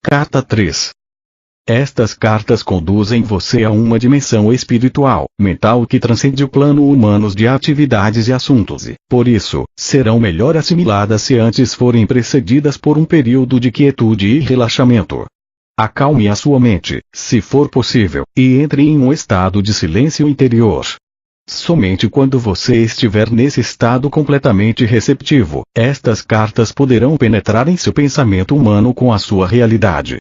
Carta 3. Estas cartas conduzem você a uma dimensão espiritual, mental que transcende o plano humano de atividades e assuntos e, por isso, serão melhor assimiladas se antes forem precedidas por um período de quietude e relaxamento. Acalme a sua mente, se for possível, e entre em um estado de silêncio interior. Somente quando você estiver nesse estado completamente receptivo, estas cartas poderão penetrar em seu pensamento humano com a sua realidade.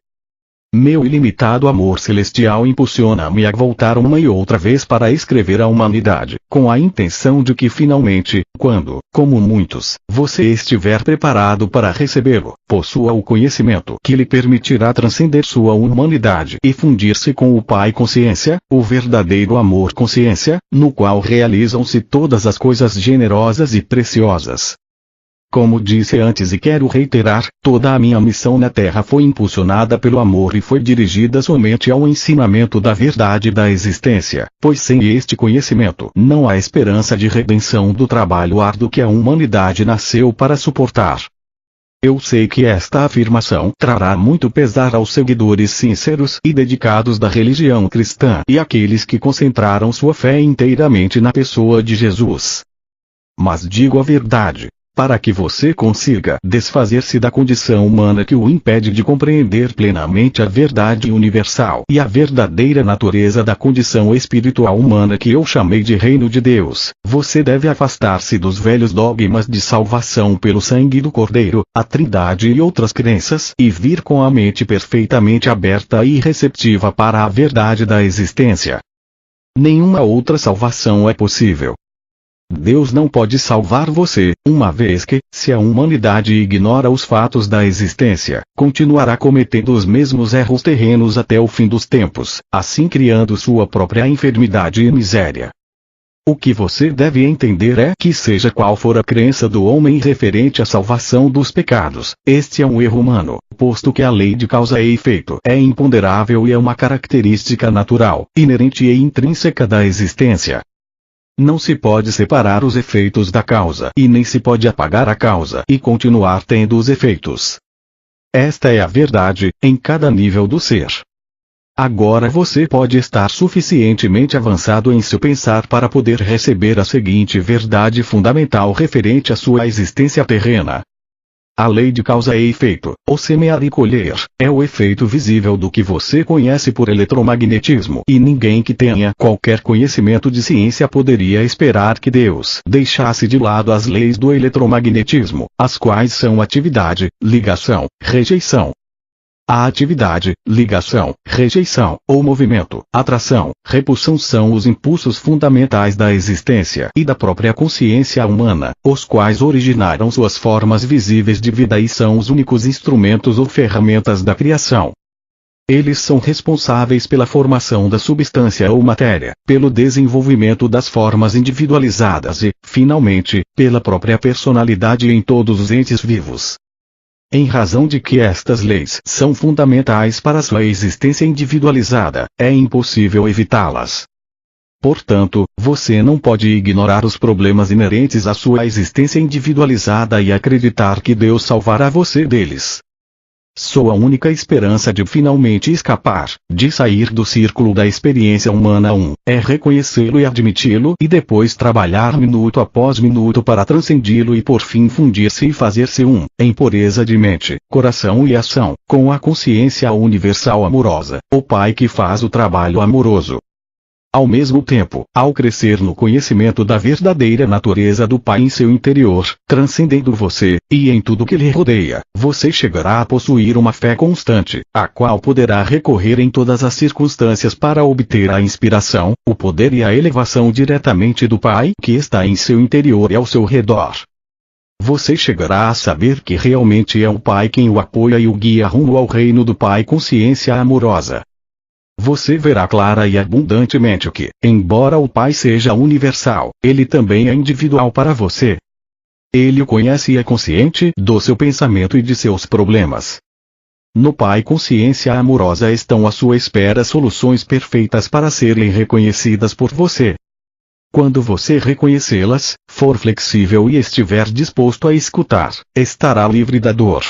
Meu ilimitado amor celestial impulsiona-me a voltar uma e outra vez para escrever à humanidade, com a intenção de que finalmente, quando, como muitos, você estiver preparado para recebê-lo, possua o conhecimento que lhe permitirá transcender sua humanidade e fundir-se com o Pai Consciência, o verdadeiro amor consciência, no qual realizam-se todas as coisas generosas e preciosas. Como disse antes e quero reiterar, toda a minha missão na Terra foi impulsionada pelo amor e foi dirigida somente ao ensinamento da verdade da existência, pois sem este conhecimento não há esperança de redenção do trabalho árduo que a humanidade nasceu para suportar. Eu sei que esta afirmação trará muito pesar aos seguidores sinceros e dedicados da religião cristã e àqueles que concentraram sua fé inteiramente na pessoa de Jesus. Mas digo a verdade. Para que você consiga desfazer-se da condição humana que o impede de compreender plenamente a verdade universal e a verdadeira natureza da condição espiritual humana que eu chamei de Reino de Deus, você deve afastar-se dos velhos dogmas de salvação pelo sangue do Cordeiro, a Trindade e outras crenças e vir com a mente perfeitamente aberta e receptiva para a verdade da existência. Nenhuma outra salvação é possível. Deus não pode salvar você, uma vez que, se a humanidade ignora os fatos da existência, continuará cometendo os mesmos erros terrenos até o fim dos tempos, assim criando sua própria enfermidade e miséria. O que você deve entender é que seja qual for a crença do homem referente à salvação dos pecados, este é um erro humano, posto que a lei de causa e efeito é imponderável e é uma característica natural, inerente e intrínseca da existência. Não se pode separar os efeitos da causa e nem se pode apagar a causa e continuar tendo os efeitos. Esta é a verdade, em cada nível do ser. Agora você pode estar suficientemente avançado em seu pensar para poder receber a seguinte verdade fundamental referente à sua existência terrena. A lei de causa e efeito, ou semear e colher, é o efeito visível do que você conhece por eletromagnetismo e ninguém que tenha qualquer conhecimento de ciência poderia esperar que Deus deixasse de lado as leis do eletromagnetismo, as quais são atividade, ligação, rejeição. A atividade, ligação, rejeição, ou movimento, atração, repulsão são os impulsos fundamentais da existência e da própria consciência humana, os quais originaram suas formas visíveis de vida e são os únicos instrumentos ou ferramentas da criação. Eles são responsáveis pela formação da substância ou matéria, pelo desenvolvimento das formas individualizadas e, finalmente, pela própria personalidade em todos os entes vivos. Em razão de que estas leis são fundamentais para sua existência individualizada, é impossível evitá-las. Portanto, você não pode ignorar os problemas inerentes à sua existência individualizada e acreditar que Deus salvará você deles. Sua única esperança de finalmente escapar, de sair do círculo da experiência humana é reconhecê-lo e admiti-lo e depois trabalhar minuto após minuto para transcendi-lo e por fim fundir-se e fazer-se em pureza de mente, coração e ação, com a consciência universal amorosa, o Pai que faz o trabalho amoroso. Ao mesmo tempo, ao crescer no conhecimento da verdadeira natureza do Pai em seu interior, transcendendo você, e em tudo que lhe rodeia, você chegará a possuir uma fé constante, a qual poderá recorrer em todas as circunstâncias para obter a inspiração, o poder e a elevação diretamente do Pai que está em seu interior e ao seu redor. Você chegará a saber que realmente é o Pai quem o apoia e o guia rumo ao reino do Pai Consciência Amorosa. Você verá clara e abundantemente que, embora o Pai seja universal, ele também é individual para você. Ele o conhece e é consciente do seu pensamento e de seus problemas. No Pai Consciência Amorosa estão à sua espera soluções perfeitas para serem reconhecidas por você. Quando você reconhecê-las, for flexível e estiver disposto a escutar, estará livre da dor.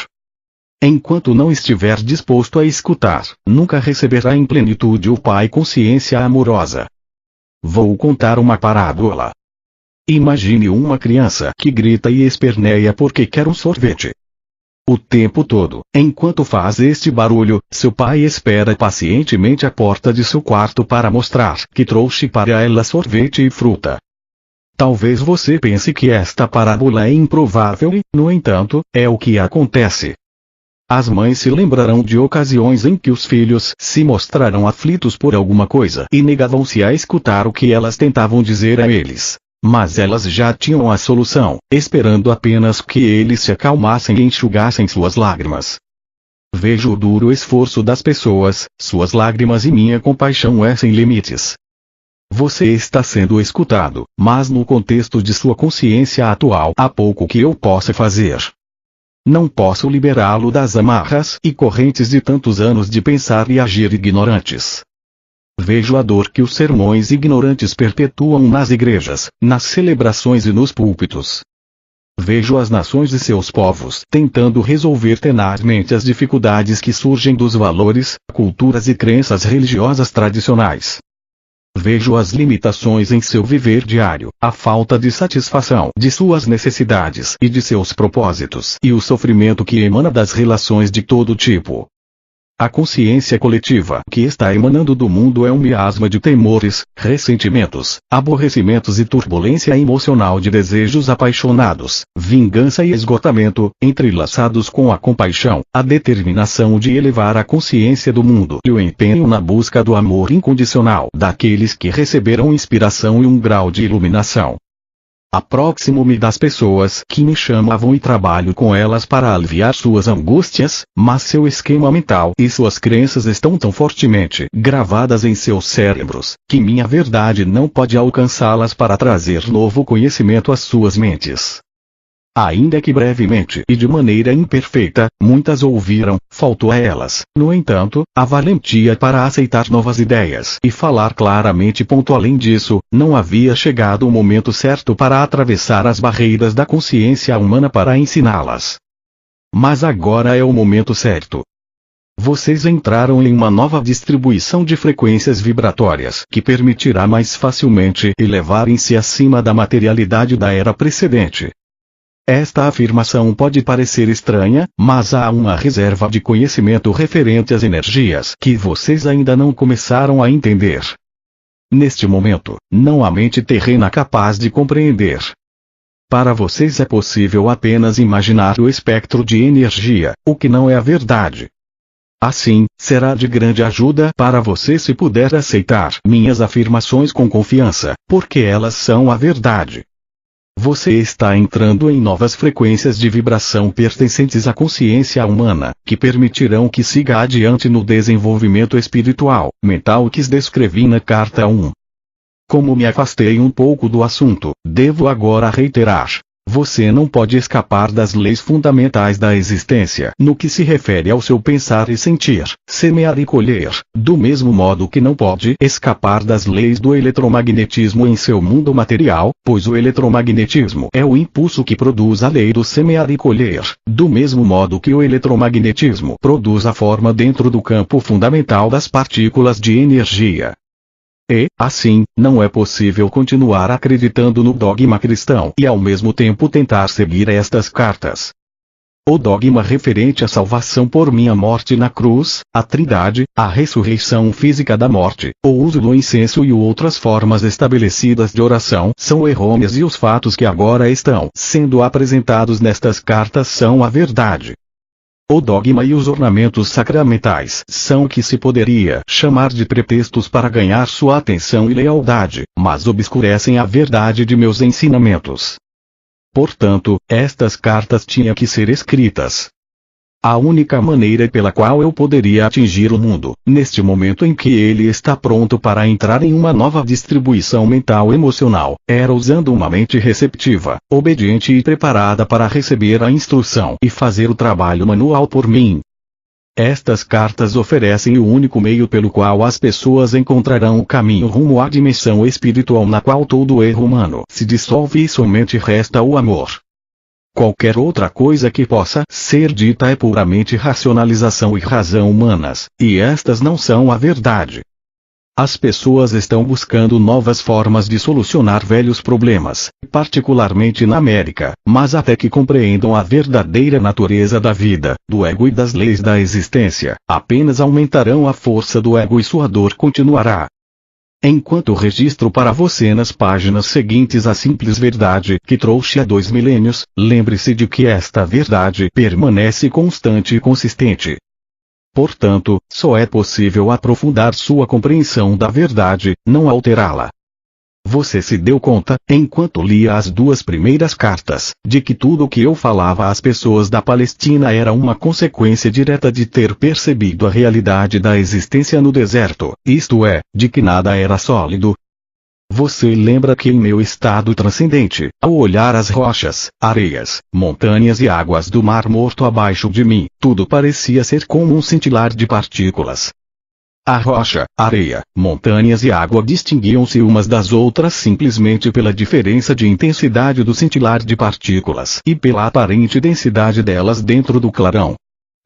Enquanto não estiver disposto a escutar, nunca receberá em plenitude o Pai consciência amorosa. Vou contar uma parábola. Imagine uma criança que grita e esperneia porque quer um sorvete. O tempo todo, enquanto faz este barulho, seu pai espera pacientemente à porta de seu quarto para mostrar que trouxe para ela sorvete e fruta. Talvez você pense que esta parábola é improvável e, no entanto, é o que acontece. As mães se lembrarão de ocasiões em que os filhos se mostraram aflitos por alguma coisa e negavam-se a escutar o que elas tentavam dizer a eles. Mas elas já tinham a solução, esperando apenas que eles se acalmassem e enxugassem suas lágrimas. Vejo o duro esforço das pessoas, suas lágrimas e minha compaixão é sem limites. Você está sendo escutado, mas no contexto de sua consciência atual há pouco que eu possa fazer. Não posso liberá-lo das amarras e correntes de tantos anos de pensar e agir ignorantes. Vejo a dor que os sermões ignorantes perpetuam nas igrejas, nas celebrações e nos púlpitos. Vejo as nações e seus povos tentando resolver tenazmente as dificuldades que surgem dos valores, culturas e crenças religiosas tradicionais. Vejo as limitações em seu viver diário, a falta de satisfação de suas necessidades e de seus propósitos e o sofrimento que emana das relações de todo tipo. A consciência coletiva que está emanando do mundo é um miasma de temores, ressentimentos, aborrecimentos e turbulência emocional de desejos apaixonados, vingança e esgotamento, entrelaçados com a compaixão, a determinação de elevar a consciência do mundo e o empenho na busca do amor incondicional daqueles que receberam inspiração e um grau de iluminação. Aproximo-me das pessoas que me chamavam e trabalho com elas para aliviar suas angústias, mas seu esquema mental e suas crenças estão tão fortemente gravadas em seus cérebros, que minha verdade não pode alcançá-las para trazer novo conhecimento às suas mentes. Ainda que brevemente e de maneira imperfeita, muitas ouviram, faltou a elas, no entanto, a valentia para aceitar novas ideias e falar claramente. Além disso, não havia chegado o momento certo para atravessar as barreiras da consciência humana para ensiná-las. Mas agora é o momento certo. Vocês entraram em uma nova distribuição de frequências vibratórias que permitirá mais facilmente elevarem-se acima da materialidade da era precedente. Esta afirmação pode parecer estranha, mas há uma reserva de conhecimento referente às energias que vocês ainda não começaram a entender. Neste momento, não há mente terrena capaz de compreender. Para vocês é possível apenas imaginar o espectro de energia, o que não é a verdade. Assim, será de grande ajuda para você se puder aceitar minhas afirmações com confiança, porque elas são a verdade. Você está entrando em novas frequências de vibração pertencentes à consciência humana, que permitirão que siga adiante no desenvolvimento espiritual, mental que descrevi na carta 1. Como me afastei um pouco do assunto, devo agora reiterar. Você não pode escapar das leis fundamentais da existência no que se refere ao seu pensar e sentir, semear e colher, do mesmo modo que não pode escapar das leis do eletromagnetismo em seu mundo material, pois o eletromagnetismo é o impulso que produz a lei do semear e colher, do mesmo modo que o eletromagnetismo produz a forma dentro do campo fundamental das partículas de energia. E, assim, não é possível continuar acreditando no dogma cristão e ao mesmo tempo tentar seguir estas cartas. O dogma referente à salvação por minha morte na cruz, a Trindade, a ressurreição física da morte, o uso do incenso e outras formas estabelecidas de oração são errôneas e os fatos que agora estão sendo apresentados nestas cartas são a verdade. O dogma e os ornamentos sacramentais são o que se poderia chamar de pretextos para ganhar sua atenção e lealdade, mas obscurecem a verdade de meus ensinamentos. Portanto, estas cartas tinham que ser escritas. A única maneira pela qual eu poderia atingir o mundo, neste momento em que ele está pronto para entrar em uma nova distribuição mental emocional, era usando uma mente receptiva, obediente e preparada para receber a instrução e fazer o trabalho manual por mim. Estas cartas oferecem o único meio pelo qual as pessoas encontrarão o caminho rumo à dimensão espiritual na qual todo erro humano se dissolve e somente resta o amor. Qualquer outra coisa que possa ser dita é puramente racionalização e razão humanas, e estas não são a verdade. As pessoas estão buscando novas formas de solucionar velhos problemas, particularmente na América, mas até que compreendam a verdadeira natureza da vida, do ego e das leis da existência, apenas aumentarão a força do ego e sua dor continuará. Enquanto registro para você nas páginas seguintes a simples verdade que trouxe há 2 milênios, lembre-se de que esta verdade permanece constante e consistente. Portanto, só é possível aprofundar sua compreensão da verdade, não alterá-la. Você se deu conta, enquanto lia as 2 primeiras cartas, de que tudo o que eu falava às pessoas da Palestina era uma consequência direta de ter percebido a realidade da existência no deserto, isto é, de que nada era sólido? Você lembra que em meu estado transcendente, ao olhar as rochas, areias, montanhas e águas do Mar Morto abaixo de mim, tudo parecia ser como um cintilar de partículas. A rocha, areia, montanhas e água distinguiam-se umas das outras simplesmente pela diferença de intensidade do cintilar de partículas e pela aparente densidade delas dentro do clarão.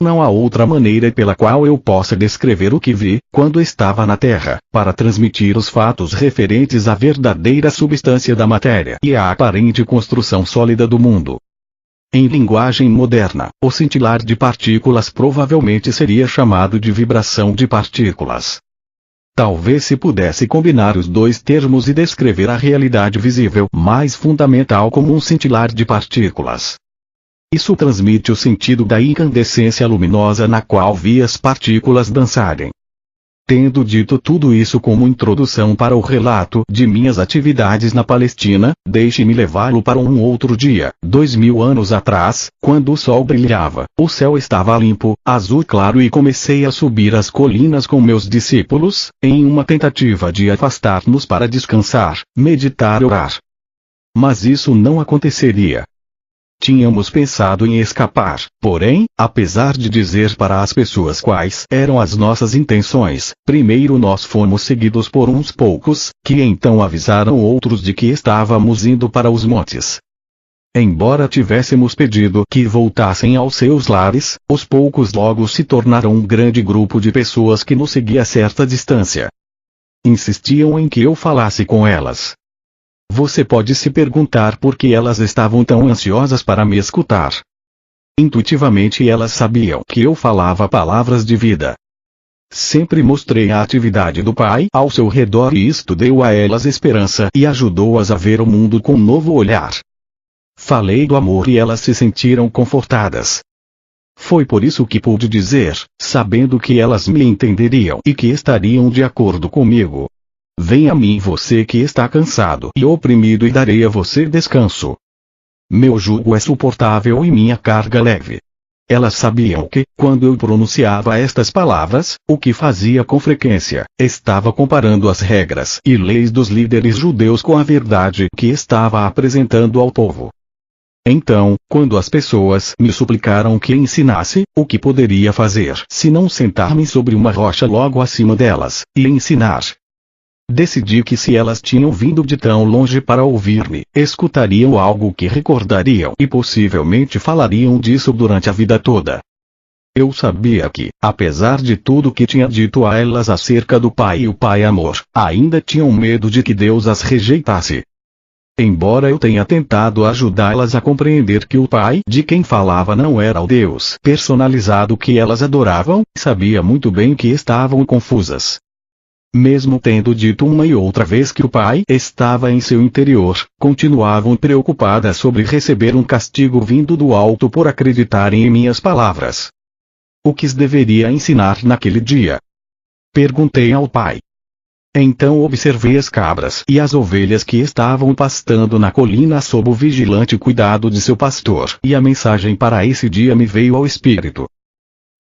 Não há outra maneira pela qual eu possa descrever o que vi, quando estava na Terra, para transmitir os fatos referentes à verdadeira substância da matéria e à aparente construção sólida do mundo. Em linguagem moderna, o cintilar de partículas provavelmente seria chamado de vibração de partículas. Talvez se pudesse combinar os 2 termos e descrever a realidade visível mais fundamental como um cintilar de partículas. Isso transmite o sentido da incandescência luminosa na qual vi as partículas dançarem. Tendo dito tudo isso como introdução para o relato de minhas atividades na Palestina, deixe-me levá-lo para um outro dia, 2000 anos atrás, quando o sol brilhava, o céu estava limpo, azul claro e comecei a subir as colinas com meus discípulos, em uma tentativa de afastar-nos para descansar, meditar e orar. Mas isso não aconteceria. Tínhamos pensado em escapar, porém, apesar de dizer para as pessoas quais eram as nossas intenções, primeiro nós fomos seguidos por uns poucos, que então avisaram outros de que estávamos indo para os montes. Embora tivéssemos pedido que voltassem aos seus lares, os poucos logo se tornaram um grande grupo de pessoas que nos seguia a certa distância. Insistiam em que eu falasse com elas. Você pode se perguntar por que elas estavam tão ansiosas para me escutar. Intuitivamente elas sabiam que eu falava palavras de vida. Sempre mostrei a atividade do Pai ao seu redor e isto deu a elas esperança e ajudou-as a ver o mundo com um novo olhar. Falei do amor e elas se sentiram confortadas. Foi por isso que pude dizer, sabendo que elas me entenderiam e que estariam de acordo comigo. Venha a mim você que está cansado e oprimido e darei a você descanso. Meu jugo é suportável e minha carga leve. Elas sabiam que, quando eu pronunciava estas palavras, o que fazia com frequência, estava comparando as regras e leis dos líderes judeus com a verdade que estava apresentando ao povo. Então, quando as pessoas me suplicaram que ensinasse, o que poderia fazer se não sentar-me sobre uma rocha logo acima delas, e ensinar? Decidi que se elas tinham vindo de tão longe para ouvir-me, escutariam algo que recordariam e possivelmente falariam disso durante a vida toda. Eu sabia que, apesar de tudo que tinha dito a elas acerca do Pai e o Pai Amor, ainda tinham medo de que Deus as rejeitasse. Embora eu tenha tentado ajudá-las a compreender que o Pai de quem falava não era o Deus personalizado que elas adoravam, sabia muito bem que estavam confusas. Mesmo tendo dito uma e outra vez que o Pai estava em seu interior, continuavam preocupadas sobre receber um castigo vindo do alto por acreditarem em minhas palavras. O que deveria ensinar naquele dia? Perguntei ao Pai. Então observei as cabras e as ovelhas que estavam pastando na colina sob o vigilante cuidado de seu pastor, e a mensagem para esse dia me veio ao espírito.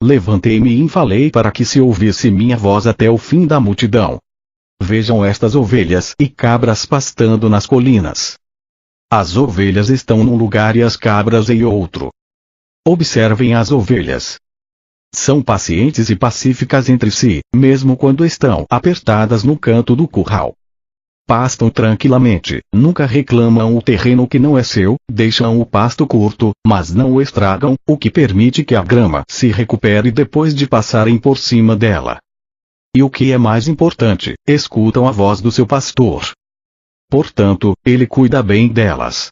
Levantei-me e falei para que se ouvisse minha voz até o fim da multidão. Vejam estas ovelhas e cabras pastando nas colinas. As ovelhas estão num lugar e as cabras em outro. Observem as ovelhas. São pacientes e pacíficas entre si, mesmo quando estão apertadas no canto do curral. pastam tranquilamente, nunca reclamam o terreno que não é seu, deixam o pasto curto, mas não o estragam, o que permite que a grama se recupere depois de passarem por cima dela. E o que é mais importante, escutam a voz do seu pastor. Portanto, ele cuida bem delas.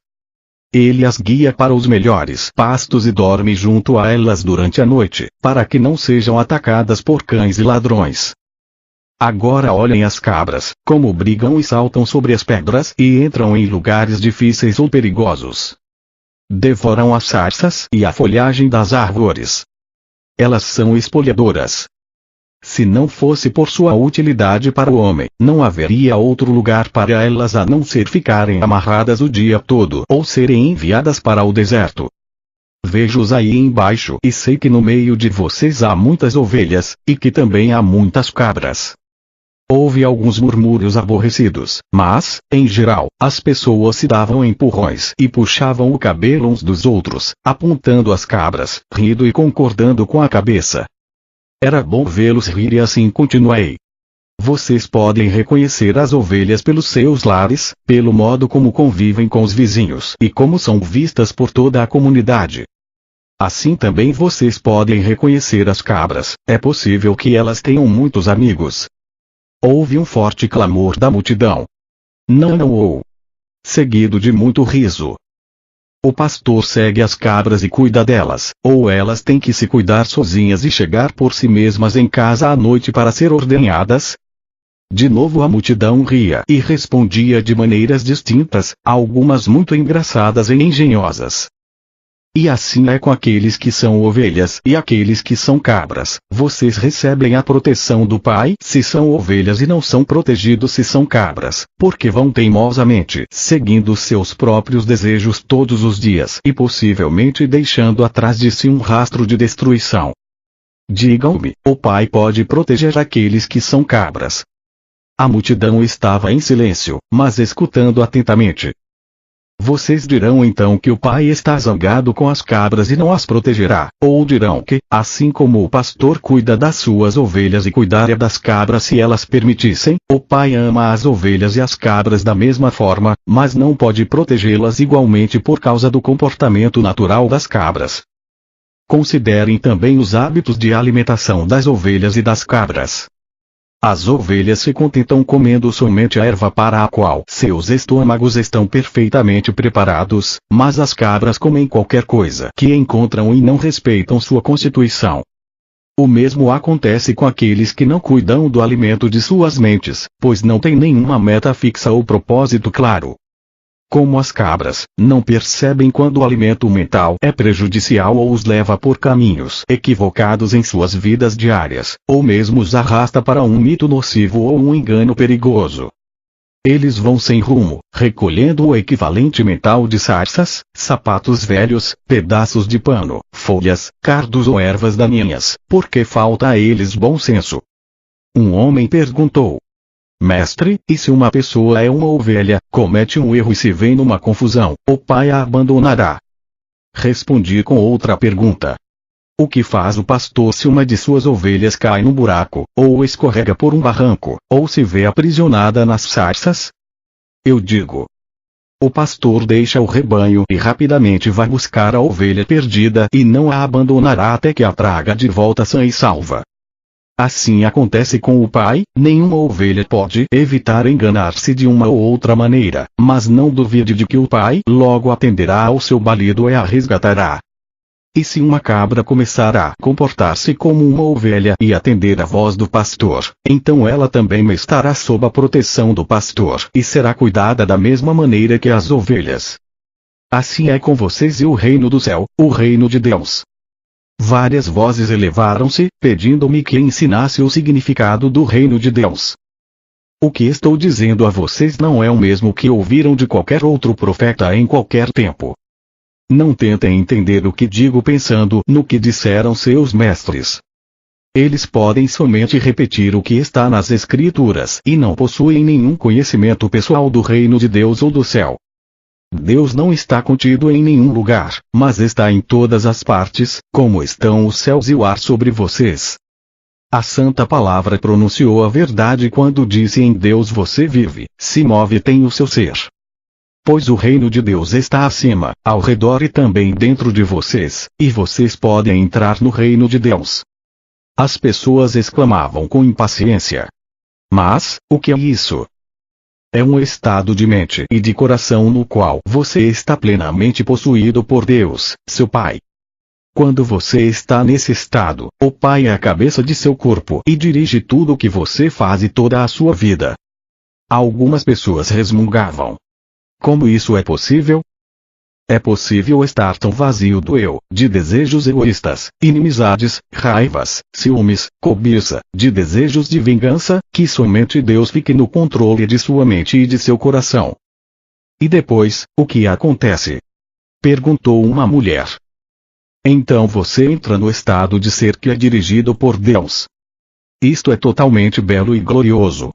Ele as guia para os melhores pastos e dorme junto a elas durante a noite, para que não sejam atacadas por cães e ladrões. Agora olhem as cabras, como brigam e saltam sobre as pedras e entram em lugares difíceis ou perigosos. Devoram as sarças e a folhagem das árvores. Elas são espolhadoras. Se não fosse por sua utilidade para o homem, não haveria outro lugar para elas a não ser ficarem amarradas o dia todo ou serem enviadas para o deserto. Vejo-os aí embaixo e sei que no meio de vocês há muitas ovelhas, e que também há muitas cabras. Houve alguns murmúrios aborrecidos, mas, em geral, as pessoas se davam empurrões e puxavam o cabelo uns dos outros, apontando as cabras, rindo e concordando com a cabeça. Era bom vê-los rir e assim continuei. Vocês podem reconhecer as ovelhas pelos seus lares, pelo modo como convivem com os vizinhos e como são vistas por toda a comunidade. Assim também vocês podem reconhecer as cabras, é possível que elas tenham muitos amigos. Houve um forte clamor da multidão. Não, seguido de muito riso. O pastor segue as cabras e cuida delas, ou elas têm que se cuidar sozinhas e chegar por si mesmas em casa à noite para ser ordenhadas? De novo a multidão ria e respondia de maneiras distintas, algumas muito engraçadas e engenhosas. E assim é com aqueles que são ovelhas e aqueles que são cabras. Vocês recebem a proteção do Pai se são ovelhas e não são protegidos se são cabras, porque vão teimosamente seguindo seus próprios desejos todos os dias e possivelmente deixando atrás de si um rastro de destruição. Digam-me, o Pai pode proteger aqueles que são cabras? A multidão estava em silêncio, mas escutando atentamente. Vocês dirão então que o Pai está zangado com as cabras e não as protegerá, ou dirão que, assim como o pastor cuida das suas ovelhas e cuidaria das cabras se elas permitissem, o Pai ama as ovelhas e as cabras da mesma forma, mas não pode protegê-las igualmente por causa do comportamento natural das cabras. Considerem também os hábitos de alimentação das ovelhas e das cabras. As ovelhas se contentam comendo somente a erva para a qual seus estômagos estão perfeitamente preparados, mas as cabras comem qualquer coisa que encontram e não respeitam sua constituição. O mesmo acontece com aqueles que não cuidam do alimento de suas mentes, pois não têm nenhuma meta fixa ou propósito claro. Como as cabras, não percebem quando o alimento mental é prejudicial ou os leva por caminhos equivocados em suas vidas diárias, ou mesmo os arrasta para um mito nocivo ou um engano perigoso. Eles vão sem rumo, recolhendo o equivalente mental de sarças, sapatos velhos, pedaços de pano, folhas, cardos ou ervas daninhas, porque falta a eles bom senso. Um homem perguntou: Mestre, e se uma pessoa é uma ovelha, comete um erro e se vê numa confusão, o pai a abandonará? Respondi com outra pergunta. O que faz o pastor se uma de suas ovelhas cai num buraco, ou escorrega por um barranco, ou se vê aprisionada nas sarças? Eu digo: o pastor deixa o rebanho e rapidamente vai buscar a ovelha perdida e não a abandonará até que a traga de volta sã e salva. Assim acontece com o Pai, nenhuma ovelha pode evitar enganar-se de uma ou outra maneira, mas não duvide de que o Pai logo atenderá ao seu balido e a resgatará. E se uma cabra começar a comportar-se como uma ovelha e atender à voz do pastor, então ela também estará sob a proteção do pastor e será cuidada da mesma maneira que as ovelhas. Assim é com vocês e o reino do céu, o reino de Deus. Várias vozes elevaram-se, pedindo-me que ensinasse o significado do reino de Deus. O que estou dizendo a vocês não é o mesmo que ouviram de qualquer outro profeta em qualquer tempo. Não tentem entender o que digo pensando no que disseram seus mestres. Eles podem somente repetir o que está nas Escrituras e não possuem nenhum conhecimento pessoal do reino de Deus ou do céu. Deus não está contido em nenhum lugar, mas está em todas as partes, como estão os céus e o ar sobre vocês. A Santa Palavra pronunciou a verdade quando disse: em Deus você vive, se move e tem o seu ser. Pois o reino de Deus está acima, ao redor e também dentro de vocês, e vocês podem entrar no reino de Deus. As pessoas exclamavam com impaciência: mas, o que é isso? É um estado de mente e de coração no qual você está plenamente possuído por Deus, seu Pai. Quando você está nesse estado, o Pai é a cabeça de seu corpo e dirige tudo o que você faz e toda a sua vida. Algumas pessoas resmungavam: como isso é possível? É possível estar tão vazio do eu, de desejos egoístas, inimizades, raivas, ciúmes, cobiça, de desejos de vingança, que somente Deus fique no controle de sua mente e de seu coração. E depois, o que acontece? Perguntou uma mulher. Então você entra no estado de ser que é dirigido por Deus. Isto é totalmente belo e glorioso.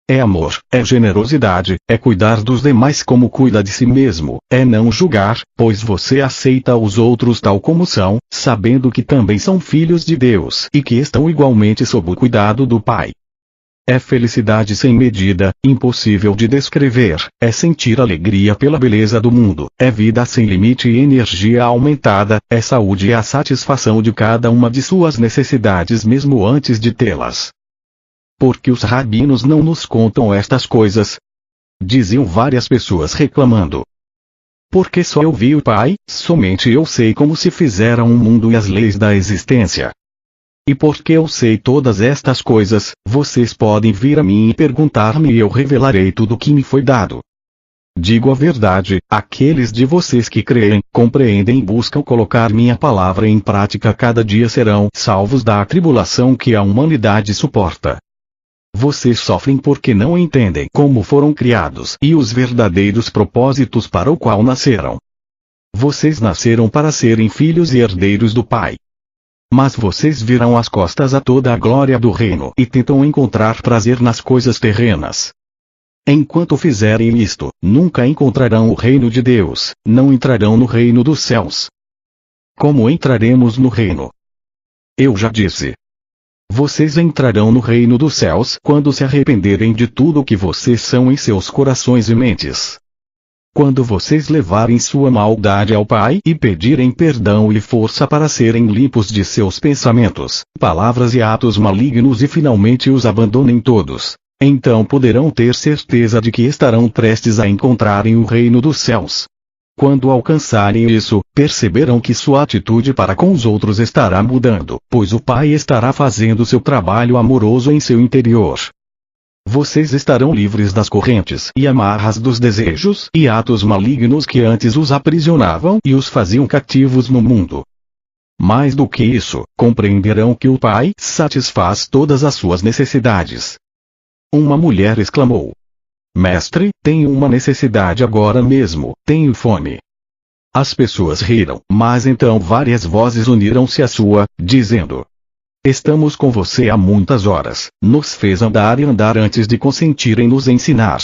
É amor, é generosidade, é cuidar dos demais como cuida de si mesmo, é não julgar, pois você aceita os outros tal como são, sabendo que também são filhos de Deus e que estão igualmente sob o cuidado do Pai. É felicidade sem medida, impossível de descrever, é sentir alegria pela beleza do mundo, é vida sem limite e energia aumentada, é saúde e a satisfação de cada uma de suas necessidades mesmo antes de tê-las. Porque os rabinos não nos contam estas coisas? Diziam várias pessoas reclamando. Porque só eu vi o Pai, somente eu sei como se fizeram o mundo e as leis da existência. E porque eu sei todas estas coisas, vocês podem vir a mim e perguntar-me e eu revelarei tudo o que me foi dado. Digo a verdade, aqueles de vocês que creem, compreendem e buscam colocar minha palavra em prática cada dia serão salvos da tribulação que a humanidade suporta. Vocês sofrem porque não entendem como foram criados e os verdadeiros propósitos para o qual nasceram. Vocês nasceram para serem filhos e herdeiros do Pai. Mas vocês viram as costas a toda a glória do reino e tentam encontrar prazer nas coisas terrenas. Enquanto fizerem isto, nunca encontrarão o reino de Deus, não entrarão no reino dos céus. Como entraremos no reino? Eu já disse. Vocês entrarão no reino dos céus quando se arrependerem de tudo o que vocês são em seus corações e mentes. Quando vocês levarem sua maldade ao Pai e pedirem perdão e força para serem limpos de seus pensamentos, palavras e atos malignos e finalmente os abandonem todos, então poderão ter certeza de que estarão prestes a encontrarem o reino dos céus. Quando alcançarem isso, perceberão que sua atitude para com os outros estará mudando, pois o Pai estará fazendo seu trabalho amoroso em seu interior. Vocês estarão livres das correntes e amarras dos desejos e atos malignos que antes os aprisionavam e os faziam cativos no mundo. Mais do que isso, compreenderão que o Pai satisfaz todas as suas necessidades. Uma mulher exclamou: Mestre, tenho uma necessidade agora mesmo, tenho fome. As pessoas riram, mas então várias vozes uniram-se à sua, dizendo: Estamos com você há muitas horas, nos fez andar e andar antes de consentir em nos ensinar.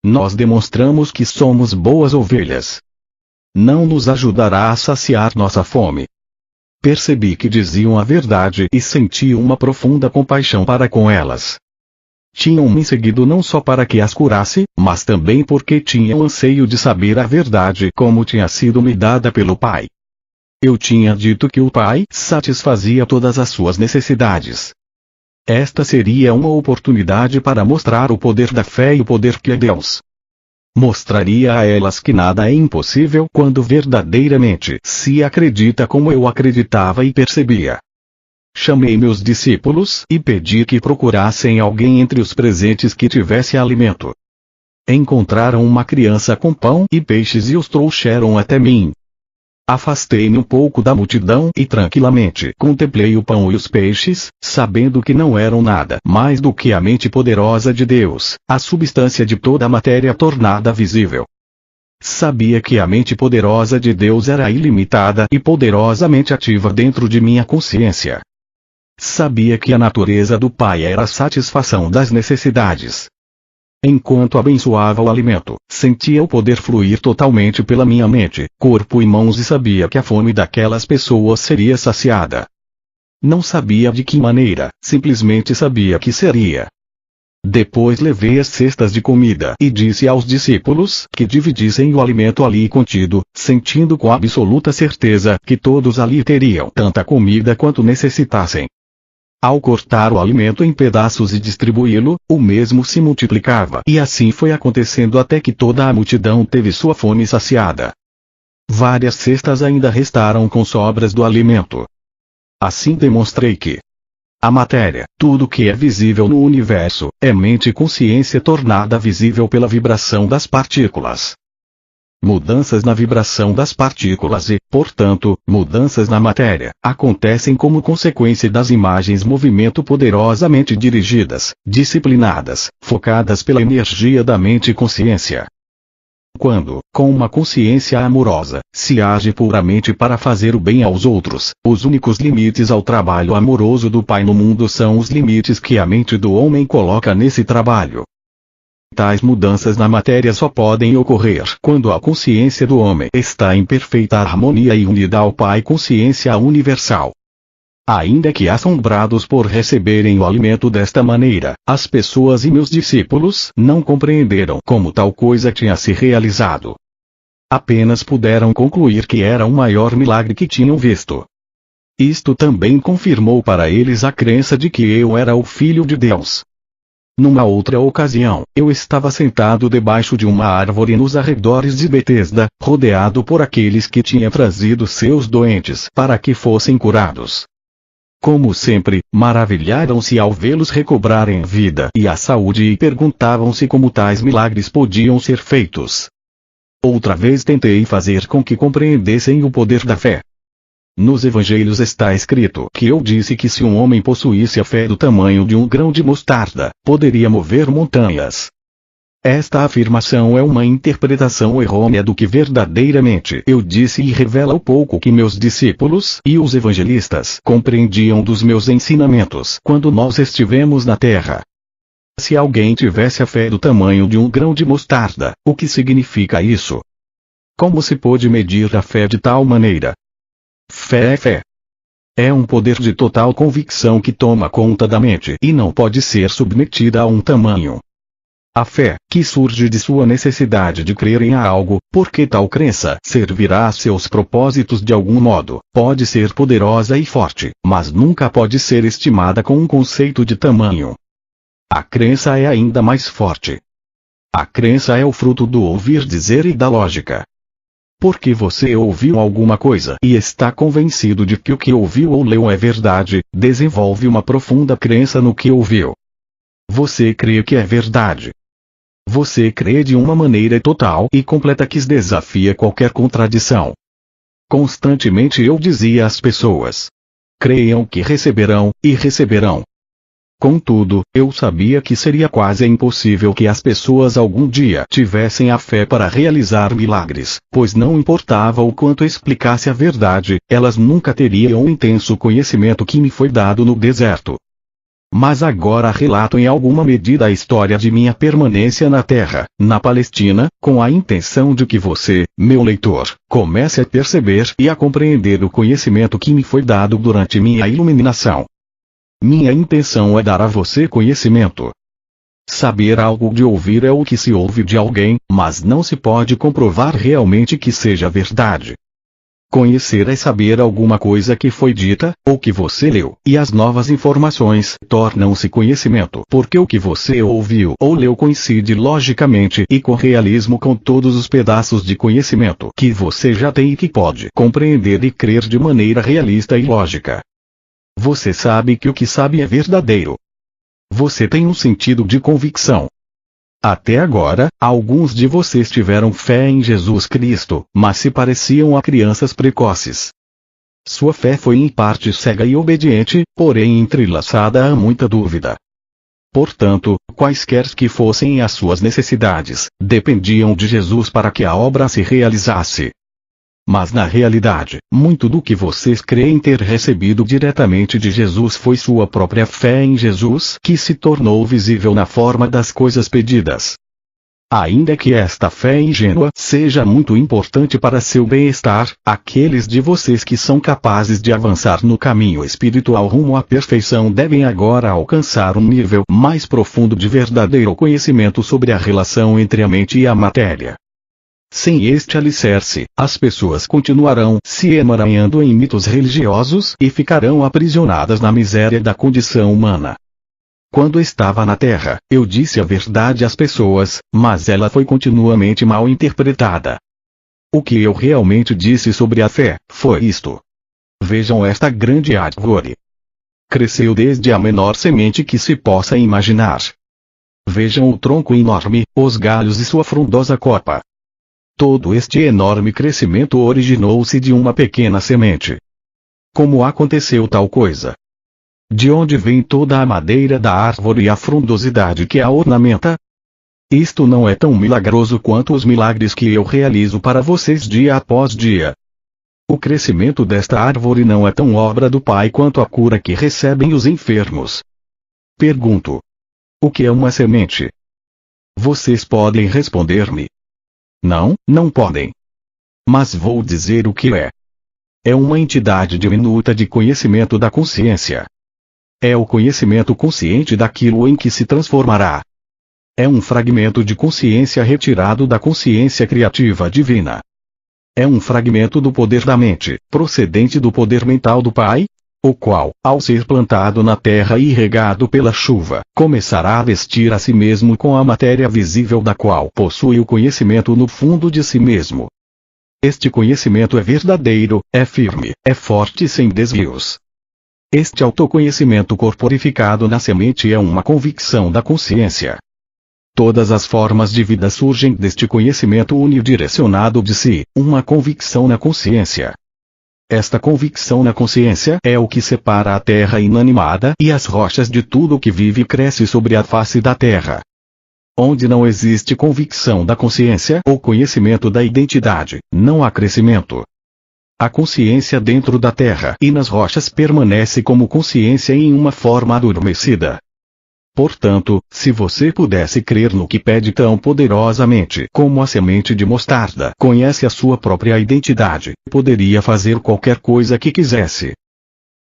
Nós demonstramos que somos boas ovelhas. Não nos ajudará a saciar nossa fome. Percebi que diziam a verdade e senti uma profunda compaixão para com elas. Tinham-me seguido não só para que as curasse, mas também porque tinham anseio de saber a verdade como tinha sido me dada pelo Pai. Eu tinha dito que o Pai satisfazia todas as suas necessidades. Esta seria uma oportunidade para mostrar o poder da fé e o poder que é Deus. Mostraria a elas que nada é impossível quando verdadeiramente se acredita como eu acreditava e percebia. Chamei meus discípulos e pedi que procurassem alguém entre os presentes que tivesse alimento. Encontraram uma criança com pão e peixes e os trouxeram até mim. Afastei-me um pouco da multidão e tranquilamente contemplei o pão e os peixes, sabendo que não eram nada mais do que a mente poderosa de Deus, a substância de toda a matéria tornada visível. Sabia que a mente poderosa de Deus era ilimitada e poderosamente ativa dentro de minha consciência. Sabia que a natureza do Pai era a satisfação das necessidades. Enquanto abençoava o alimento, sentia o poder fluir totalmente pela minha mente, corpo e mãos e sabia que a fome daquelas pessoas seria saciada. Não sabia de que maneira, simplesmente sabia que seria. Depois levei as cestas de comida e disse aos discípulos que dividissem o alimento ali contido, sentindo com absoluta certeza que todos ali teriam tanta comida quanto necessitassem. Ao cortar o alimento em pedaços e distribuí-lo, o mesmo se multiplicava. E assim foi acontecendo até que toda a multidão teve sua fome saciada. Várias cestas ainda restaram com sobras do alimento. Assim demonstrei que a matéria, tudo que é visível no universo, é mente e consciência tornada visível pela vibração das partículas. Mudanças na vibração das partículas e, portanto, mudanças na matéria, acontecem como consequência das imagens movimento poderosamente dirigidas, disciplinadas, focadas pela energia da mente e consciência. Quando, com uma consciência amorosa, se age puramente para fazer o bem aos outros, os únicos limites ao trabalho amoroso do Pai no mundo são os limites que a mente do homem coloca nesse trabalho. Tais mudanças na matéria só podem ocorrer quando a consciência do homem está em perfeita harmonia e unida ao Pai Consciência Universal. Ainda que assombrados por receberem o alimento desta maneira, as pessoas e meus discípulos não compreenderam como tal coisa tinha se realizado. Apenas puderam concluir que era o maior milagre que tinham visto. Isto também confirmou para eles a crença de que eu era o Filho de Deus. Numa outra ocasião, eu estava sentado debaixo de uma árvore nos arredores de Betesda, rodeado por aqueles que tinham trazido seus doentes para que fossem curados. Como sempre, maravilharam-se ao vê-los recobrarem vida e a saúde e perguntavam-se como tais milagres podiam ser feitos. Outra vez tentei fazer com que compreendessem o poder da fé. Nos evangelhos está escrito que eu disse que se um homem possuísse a fé do tamanho de um grão de mostarda, poderia mover montanhas. Esta afirmação é uma interpretação errônea do que verdadeiramente eu disse e revela o pouco que meus discípulos e os evangelistas compreendiam dos meus ensinamentos quando nós estivemos na terra. Se alguém tivesse a fé do tamanho de um grão de mostarda, o que significa isso? Como se pode medir a fé de tal maneira? Fé é fé. É um poder de total convicção que toma conta da mente e não pode ser submetida a um tamanho. A fé, que surge de sua necessidade de crer em algo, porque tal crença servirá a seus propósitos de algum modo, pode ser poderosa e forte, mas nunca pode ser estimada com um conceito de tamanho. A crença é ainda mais forte. A crença é o fruto do ouvir dizer e da lógica. Porque você ouviu alguma coisa e está convencido de que o que ouviu ou leu é verdade, desenvolve uma profunda crença no que ouviu. Você crê que é verdade. Você crê de uma maneira total e completa que desafia qualquer contradição. Constantemente eu dizia às pessoas: creiam que receberão, e receberão. Contudo, eu sabia que seria quase impossível que as pessoas algum dia tivessem a fé para realizar milagres, pois não importava o quanto explicasse a verdade, elas nunca teriam o intenso conhecimento que me foi dado no deserto. Mas agora relato em alguma medida a história de minha permanência na Terra, na Palestina, com a intenção de que você, meu leitor, comece a perceber e a compreender o conhecimento que me foi dado durante minha iluminação. Minha intenção é dar a você conhecimento. Saber algo de ouvir é o que se ouve de alguém, mas não se pode comprovar realmente que seja verdade. Conhecer é saber alguma coisa que foi dita, ou que você leu, e as novas informações tornam-se conhecimento porque o que você ouviu ou leu coincide logicamente e com realismo com todos os pedaços de conhecimento que você já tem e que pode compreender e crer de maneira realista e lógica. Você sabe que o que sabe é verdadeiro. Você tem um sentido de convicção. Até agora, alguns de vocês tiveram fé em Jesus Cristo, mas se pareciam a crianças precoces. Sua fé foi em parte cega e obediente, porém entrelaçada a muita dúvida. Portanto, quaisquer que fossem as suas necessidades, dependiam de Jesus para que a obra se realizasse. Mas na realidade, muito do que vocês creem ter recebido diretamente de Jesus foi sua própria fé em Jesus que se tornou visível na forma das coisas pedidas. Ainda que esta fé ingênua seja muito importante para seu bem-estar, aqueles de vocês que são capazes de avançar no caminho espiritual rumo à perfeição devem agora alcançar um nível mais profundo de verdadeiro conhecimento sobre a relação entre a mente e a matéria. Sem este alicerce, as pessoas continuarão se emaranhando em mitos religiosos e ficarão aprisionadas na miséria da condição humana. Quando estava na Terra, eu disse a verdade às pessoas, mas ela foi continuamente mal interpretada. O que eu realmente disse sobre a fé foi isto. Vejam esta grande árvore. Cresceu desde a menor semente que se possa imaginar. Vejam o tronco enorme, os galhos e sua frondosa copa. Todo este enorme crescimento originou-se de uma pequena semente. Como aconteceu tal coisa? De onde vem toda a madeira da árvore e a frondosidade que a ornamenta? Isto não é tão milagroso quanto os milagres que eu realizo para vocês dia após dia. O crescimento desta árvore não é tão obra do Pai quanto a cura que recebem os enfermos. Pergunto: o que é uma semente? Vocês podem responder-me. Não, não podem. Mas vou dizer o que é. É uma entidade diminuta de conhecimento da consciência. É o conhecimento consciente daquilo em que se transformará. É um fragmento de consciência retirado da consciência criativa divina. É um fragmento do poder da mente, procedente do poder mental do Pai, o qual, ao ser plantado na terra e regado pela chuva, começará a vestir a si mesmo com a matéria visível da qual possui o conhecimento no fundo de si mesmo. Este conhecimento é verdadeiro, é firme, é forte sem desvios. Este autoconhecimento corporificado na semente é uma convicção da consciência. Todas as formas de vida surgem deste conhecimento unidirecionado de si, uma convicção na consciência. Esta convicção na consciência é o que separa a terra inanimada e as rochas de tudo que vive e cresce sobre a face da terra. Onde não existe convicção da consciência ou conhecimento da identidade, não há crescimento. A consciência dentro da terra e nas rochas permanece como consciência em uma forma adormecida. Portanto, se você pudesse crer no que pede tão poderosamente como a semente de mostarda conhece a sua própria identidade, poderia fazer qualquer coisa que quisesse.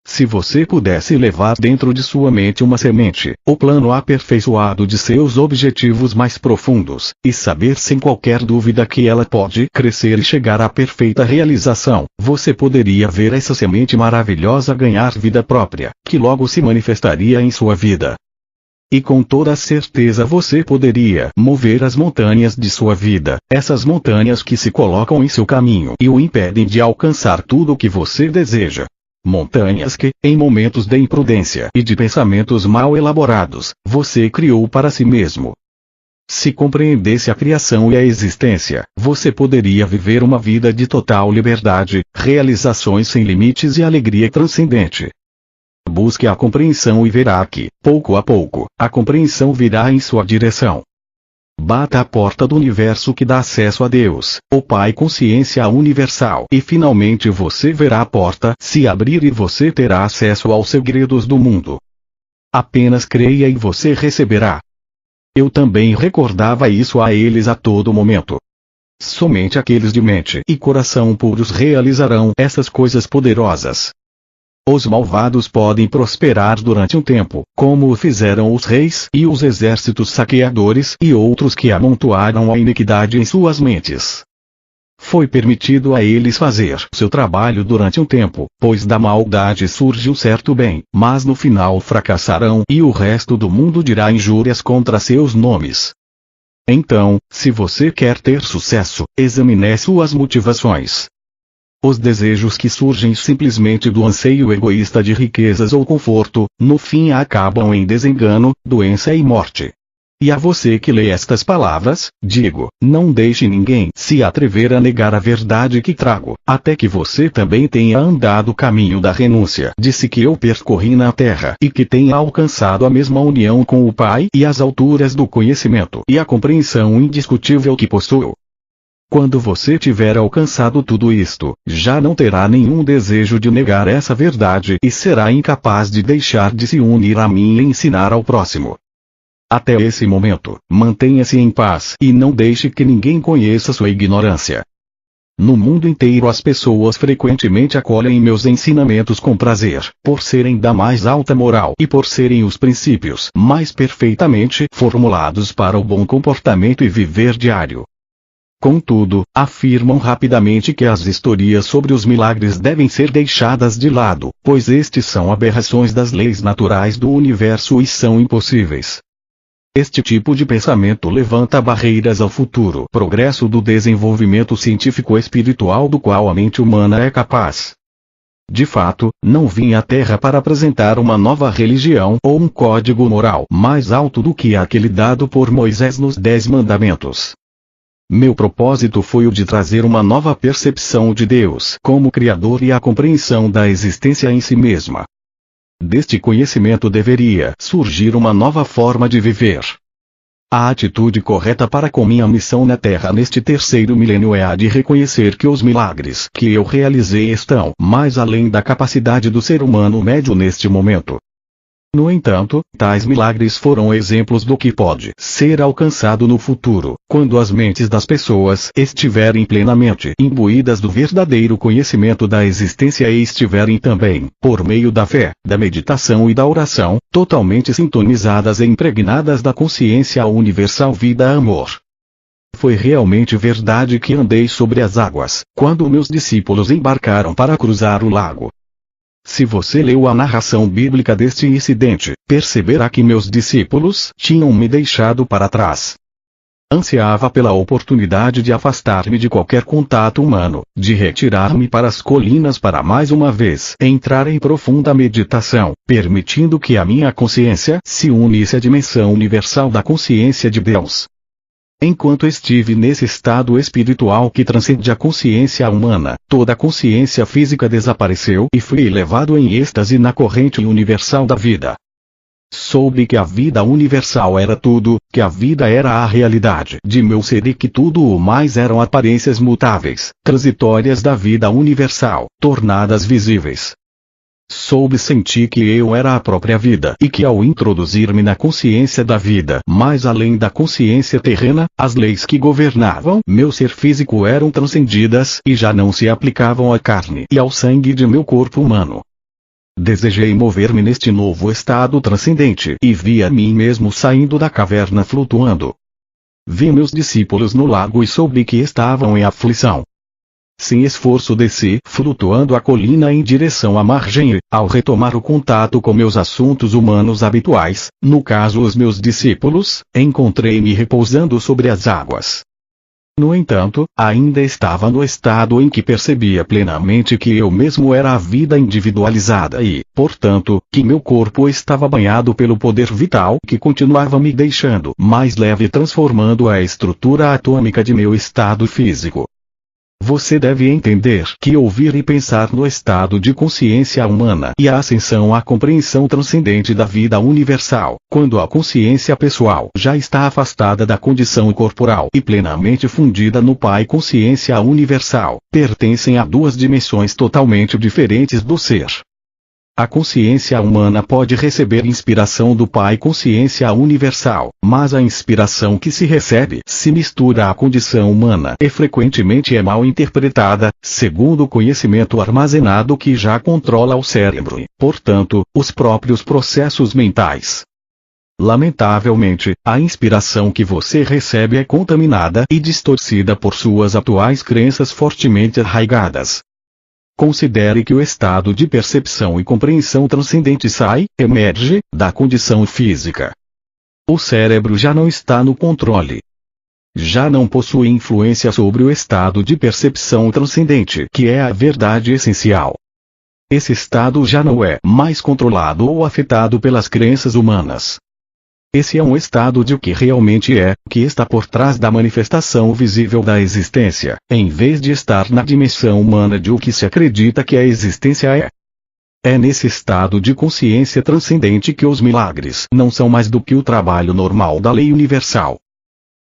Se você pudesse levar dentro de sua mente uma semente, o plano aperfeiçoado de seus objetivos mais profundos, e saber sem qualquer dúvida que ela pode crescer e chegar à perfeita realização, você poderia ver essa semente maravilhosa ganhar vida própria, que logo se manifestaria em sua vida. E com toda certeza você poderia mover as montanhas de sua vida, essas montanhas que se colocam em seu caminho e o impedem de alcançar tudo o que você deseja. Montanhas que, em momentos de imprudência e de pensamentos mal elaborados, você criou para si mesmo. Se compreendesse a criação e a existência, você poderia viver uma vida de total liberdade, realizações sem limites e alegria transcendente. Busque a compreensão e verá que, pouco a pouco, a compreensão virá em sua direção. Bata a porta do universo que dá acesso a Deus, o Pai Consciência Universal, e finalmente você verá a porta se abrir e você terá acesso aos segredos do mundo. Apenas creia e você receberá. Eu também recordava isso a eles a todo momento. Somente aqueles de mente e coração puros realizarão essas coisas poderosas. Os malvados podem prosperar durante um tempo, como o fizeram os reis e os exércitos saqueadores e outros que amontoaram a iniquidade em suas mentes. Foi permitido a eles fazer seu trabalho durante um tempo, pois da maldade surge um certo bem, mas no final fracassarão e o resto do mundo dirá injúrias contra seus nomes. Então, se você quer ter sucesso, examine suas motivações. Os desejos que surgem simplesmente do anseio egoísta de riquezas ou conforto, no fim acabam em desengano, doença e morte. E a você que lê estas palavras, digo, não deixe ninguém se atrever a negar a verdade que trago, até que você também tenha andado o caminho da renúncia. Disse que eu percorri na terra e que tenha alcançado a mesma união com o Pai e as alturas do conhecimento e a compreensão indiscutível que possuo. Quando você tiver alcançado tudo isto, já não terá nenhum desejo de negar essa verdade e será incapaz de deixar de se unir a mim e ensinar ao próximo. Até esse momento, mantenha-se em paz e não deixe que ninguém conheça sua ignorância. No mundo inteiro as pessoas frequentemente acolhem meus ensinamentos com prazer, por serem da mais alta moral e por serem os princípios mais perfeitamente formulados para o bom comportamento e viver diário. Contudo, afirmam rapidamente que as historias sobre os milagres devem ser deixadas de lado, pois estes são aberrações das leis naturais do universo e são impossíveis. Este tipo de pensamento levanta barreiras ao futuro progresso do desenvolvimento científico-espiritual do qual a mente humana é capaz. De fato, não vim à Terra para apresentar uma nova religião ou um código moral mais alto do que aquele dado por Moisés nos 10 Mandamentos. Meu propósito foi o de trazer uma nova percepção de Deus como Criador e a compreensão da existência em si mesma. Deste conhecimento deveria surgir uma nova forma de viver. A atitude correta para com minha missão na Terra neste terceiro milênio é a de reconhecer que os milagres que eu realizei estão mais além da capacidade do ser humano médio neste momento. No entanto, tais milagres foram exemplos do que pode ser alcançado no futuro, quando as mentes das pessoas estiverem plenamente imbuídas do verdadeiro conhecimento da existência e estiverem também, por meio da fé, da meditação e da oração, totalmente sintonizadas e impregnadas da consciência universal vida-amor. Foi realmente verdade que andei sobre as águas, quando meus discípulos embarcaram para cruzar o lago. Se você leu a narração bíblica deste incidente, perceberá que meus discípulos tinham me deixado para trás. Ansiava pela oportunidade de afastar-me de qualquer contato humano, de retirar-me para as colinas para mais uma vez entrar em profunda meditação, permitindo que a minha consciência se unisse à dimensão universal da consciência de Deus. Enquanto estive nesse estado espiritual que transcende a consciência humana, toda a consciência física desapareceu e fui elevado em êxtase na corrente universal da vida. Soube que a vida universal era tudo, que a vida era a realidade de meu ser e que tudo o mais eram aparências mutáveis, transitórias da vida universal, tornadas visíveis. Soube sentir que eu era a própria vida e que ao introduzir-me na consciência da vida mais além da consciência terrena, as leis que governavam meu ser físico eram transcendidas e já não se aplicavam à carne e ao sangue de meu corpo humano. Desejei mover-me neste novo estado transcendente e vi a mim mesmo saindo da caverna flutuando. Vi meus discípulos no lago e soube que estavam em aflição. Sem esforço desci, flutuando a colina em direção à margem e, ao retomar o contato com meus assuntos humanos habituais, no caso os meus discípulos, encontrei-me repousando sobre as águas. No entanto, ainda estava no estado em que percebia plenamente que eu mesmo era a vida individualizada e, portanto, que meu corpo estava banhado pelo poder vital que continuava me deixando mais leve transformando a estrutura atômica de meu estado físico. Você deve entender que ouvir e pensar no estado de consciência humana e a ascensão à compreensão transcendente da vida universal, quando a consciência pessoal já está afastada da condição corporal e plenamente fundida no Pai consciência universal, pertencem a duas dimensões totalmente diferentes do ser. A consciência humana pode receber inspiração do Pai consciência universal, mas a inspiração que se recebe se mistura à condição humana e frequentemente é mal interpretada, segundo o conhecimento armazenado que já controla o cérebro e, portanto, os próprios processos mentais. Lamentavelmente, a inspiração que você recebe é contaminada e distorcida por suas atuais crenças fortemente arraigadas. Considere que o estado de percepção e compreensão transcendente emerge, da condição física. O cérebro já não está no controle. Já não possui influência sobre o estado de percepção transcendente, que é a verdade essencial. Esse estado já não é mais controlado ou afetado pelas crenças humanas. Esse é um estado de o que realmente é, que está por trás da manifestação visível da existência, em vez de estar na dimensão humana de o que se acredita que a existência é. É nesse estado de consciência transcendente que os milagres não são mais do que o trabalho normal da lei universal.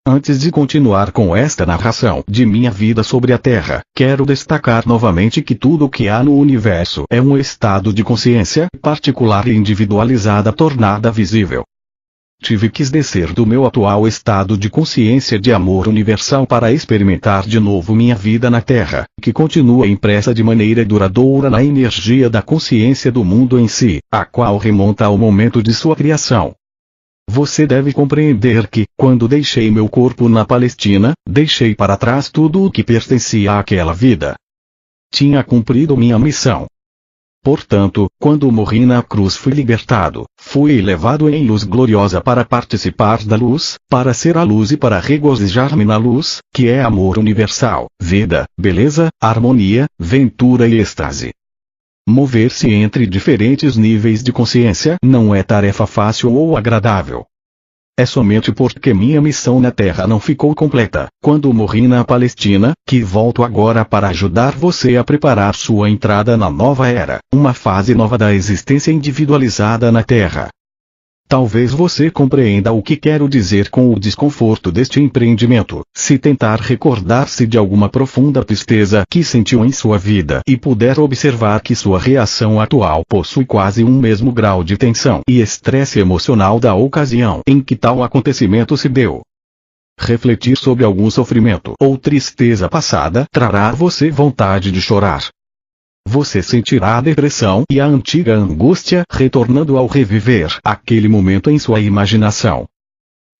Antes de continuar com esta narração de minha vida sobre a Terra, quero destacar novamente que tudo o que há no universo é um estado de consciência particular e individualizada tornada visível. tive que descer do meu atual estado de consciência de amor universal para experimentar de novo minha vida na Terra, que continua impressa de maneira duradoura na energia da consciência do mundo em si, a qual remonta ao momento de sua criação. Você deve compreender que, quando deixei meu corpo na Palestina, deixei para trás tudo o que pertencia àquela vida. Tinha cumprido minha missão. Portanto, quando morri na cruz fui libertado, fui elevado em luz gloriosa para participar da luz, para ser a luz e para regozijar-me na luz, que é amor universal, vida, beleza, harmonia, ventura e êxtase. Mover-se entre diferentes níveis de consciência não é tarefa fácil ou agradável. É somente porque minha missão na Terra não ficou completa, quando morri na Palestina, que volto agora para ajudar você a preparar sua entrada na nova era, uma fase nova da existência individualizada na Terra. Talvez você compreenda o que quero dizer com o desconforto deste empreendimento, se tentar recordar-se de alguma profunda tristeza que sentiu em sua vida e puder observar que sua reação atual possui quase um mesmo grau de tensão e estresse emocional da ocasião em que tal acontecimento se deu. Refletir sobre algum sofrimento ou tristeza passada trará a você vontade de chorar. Você sentirá a depressão e a antiga angústia retornando ao reviver aquele momento em sua imaginação.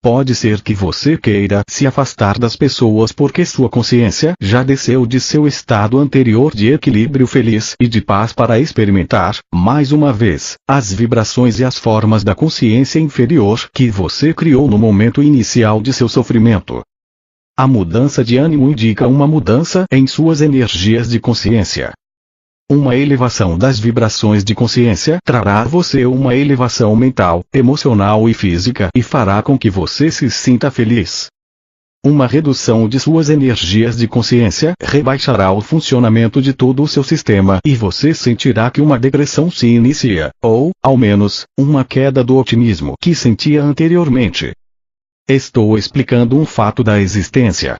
Pode ser que você queira se afastar das pessoas porque sua consciência já desceu de seu estado anterior de equilíbrio feliz e de paz para experimentar, mais uma vez, as vibrações e as formas da consciência inferior que você criou no momento inicial de seu sofrimento. A mudança de ânimo indica uma mudança em suas energias de consciência. Uma elevação das vibrações de consciência trará a você uma elevação mental, emocional e física e fará com que você se sinta feliz. Uma redução de suas energias de consciência rebaixará o funcionamento de todo o seu sistema e você sentirá que uma depressão se inicia, ou, ao menos, uma queda do otimismo que sentia anteriormente. Estou explicando um fato da existência.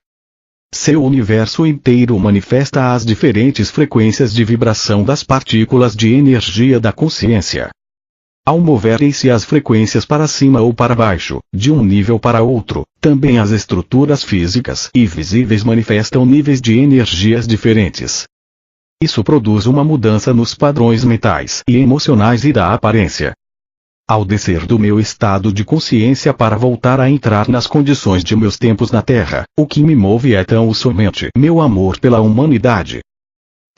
Seu universo inteiro manifesta as diferentes frequências de vibração das partículas de energia da consciência. Ao moverem-se as frequências para cima ou para baixo, de um nível para outro, também as estruturas físicas e visíveis manifestam níveis de energias diferentes. Isso produz uma mudança nos padrões mentais e emocionais e da aparência. Ao descer do meu estado de consciência para voltar a entrar nas condições de meus tempos na Terra, o que me move é tão somente meu amor pela humanidade.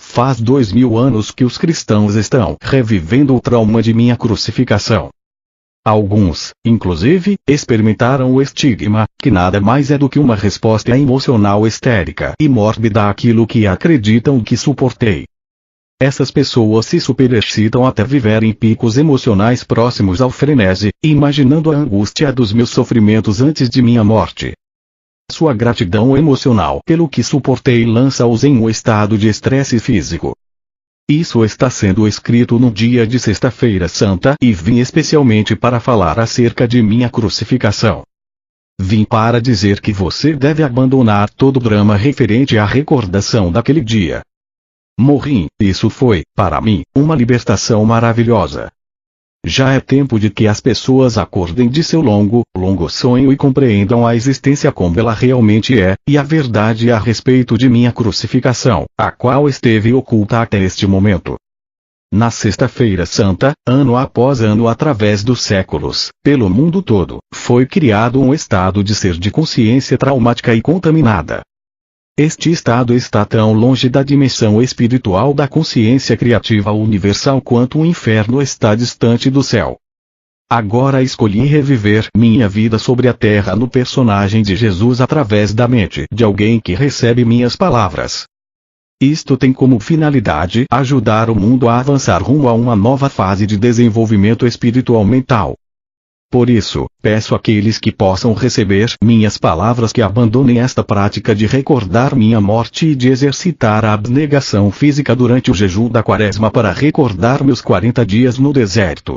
Faz 2000 anos que os cristãos estão revivendo o trauma de minha crucificação. Alguns, inclusive, experimentaram o estigma, que nada mais é do que uma resposta emocional histérica e mórbida àquilo que acreditam que suportei. Essas pessoas se superexcitam até viverem picos emocionais próximos ao frenesi, imaginando a angústia dos meus sofrimentos antes de minha morte. Sua gratidão emocional pelo que suportei lança-os em um estado de estresse físico. Isso está sendo escrito no dia de Sexta-feira Santa e vim especialmente para falar acerca de minha crucificação. Vim para dizer que você deve abandonar todo o drama referente à recordação daquele dia. Morri, isso foi, para mim, uma libertação maravilhosa. Já é tempo de que as pessoas acordem de seu longo sonho e compreendam a existência como ela realmente é, e a verdade a respeito de minha crucificação, a qual esteve oculta até este momento. Na Sexta-feira Santa, ano após ano através dos séculos, pelo mundo todo, foi criado um estado de ser de consciência traumática e contaminada. Este estado está tão longe da dimensão espiritual da consciência criativa universal quanto o inferno está distante do céu. Agora escolhi reviver minha vida sobre a terra no personagem de Jesus através da mente de alguém que recebe minhas palavras. Isto tem como finalidade ajudar o mundo a avançar rumo a uma nova fase de desenvolvimento espiritual mental. Por isso, peço àqueles que possam receber minhas palavras que abandonem esta prática de recordar minha morte e de exercitar a abnegação física durante o jejum da Quaresma para recordar meus 40 dias no deserto.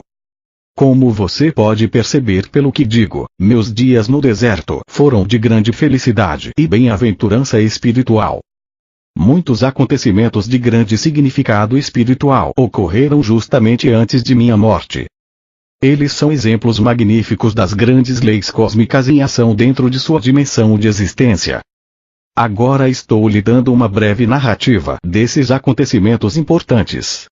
Como você pode perceber pelo que digo, meus dias no deserto foram de grande felicidade e bem-aventurança espiritual. Muitos acontecimentos de grande significado espiritual ocorreram justamente antes de minha morte. Eles são exemplos magníficos das grandes leis cósmicas em ação dentro de sua dimensão de existência. Agora estou lhe dando uma breve narrativa desses acontecimentos importantes.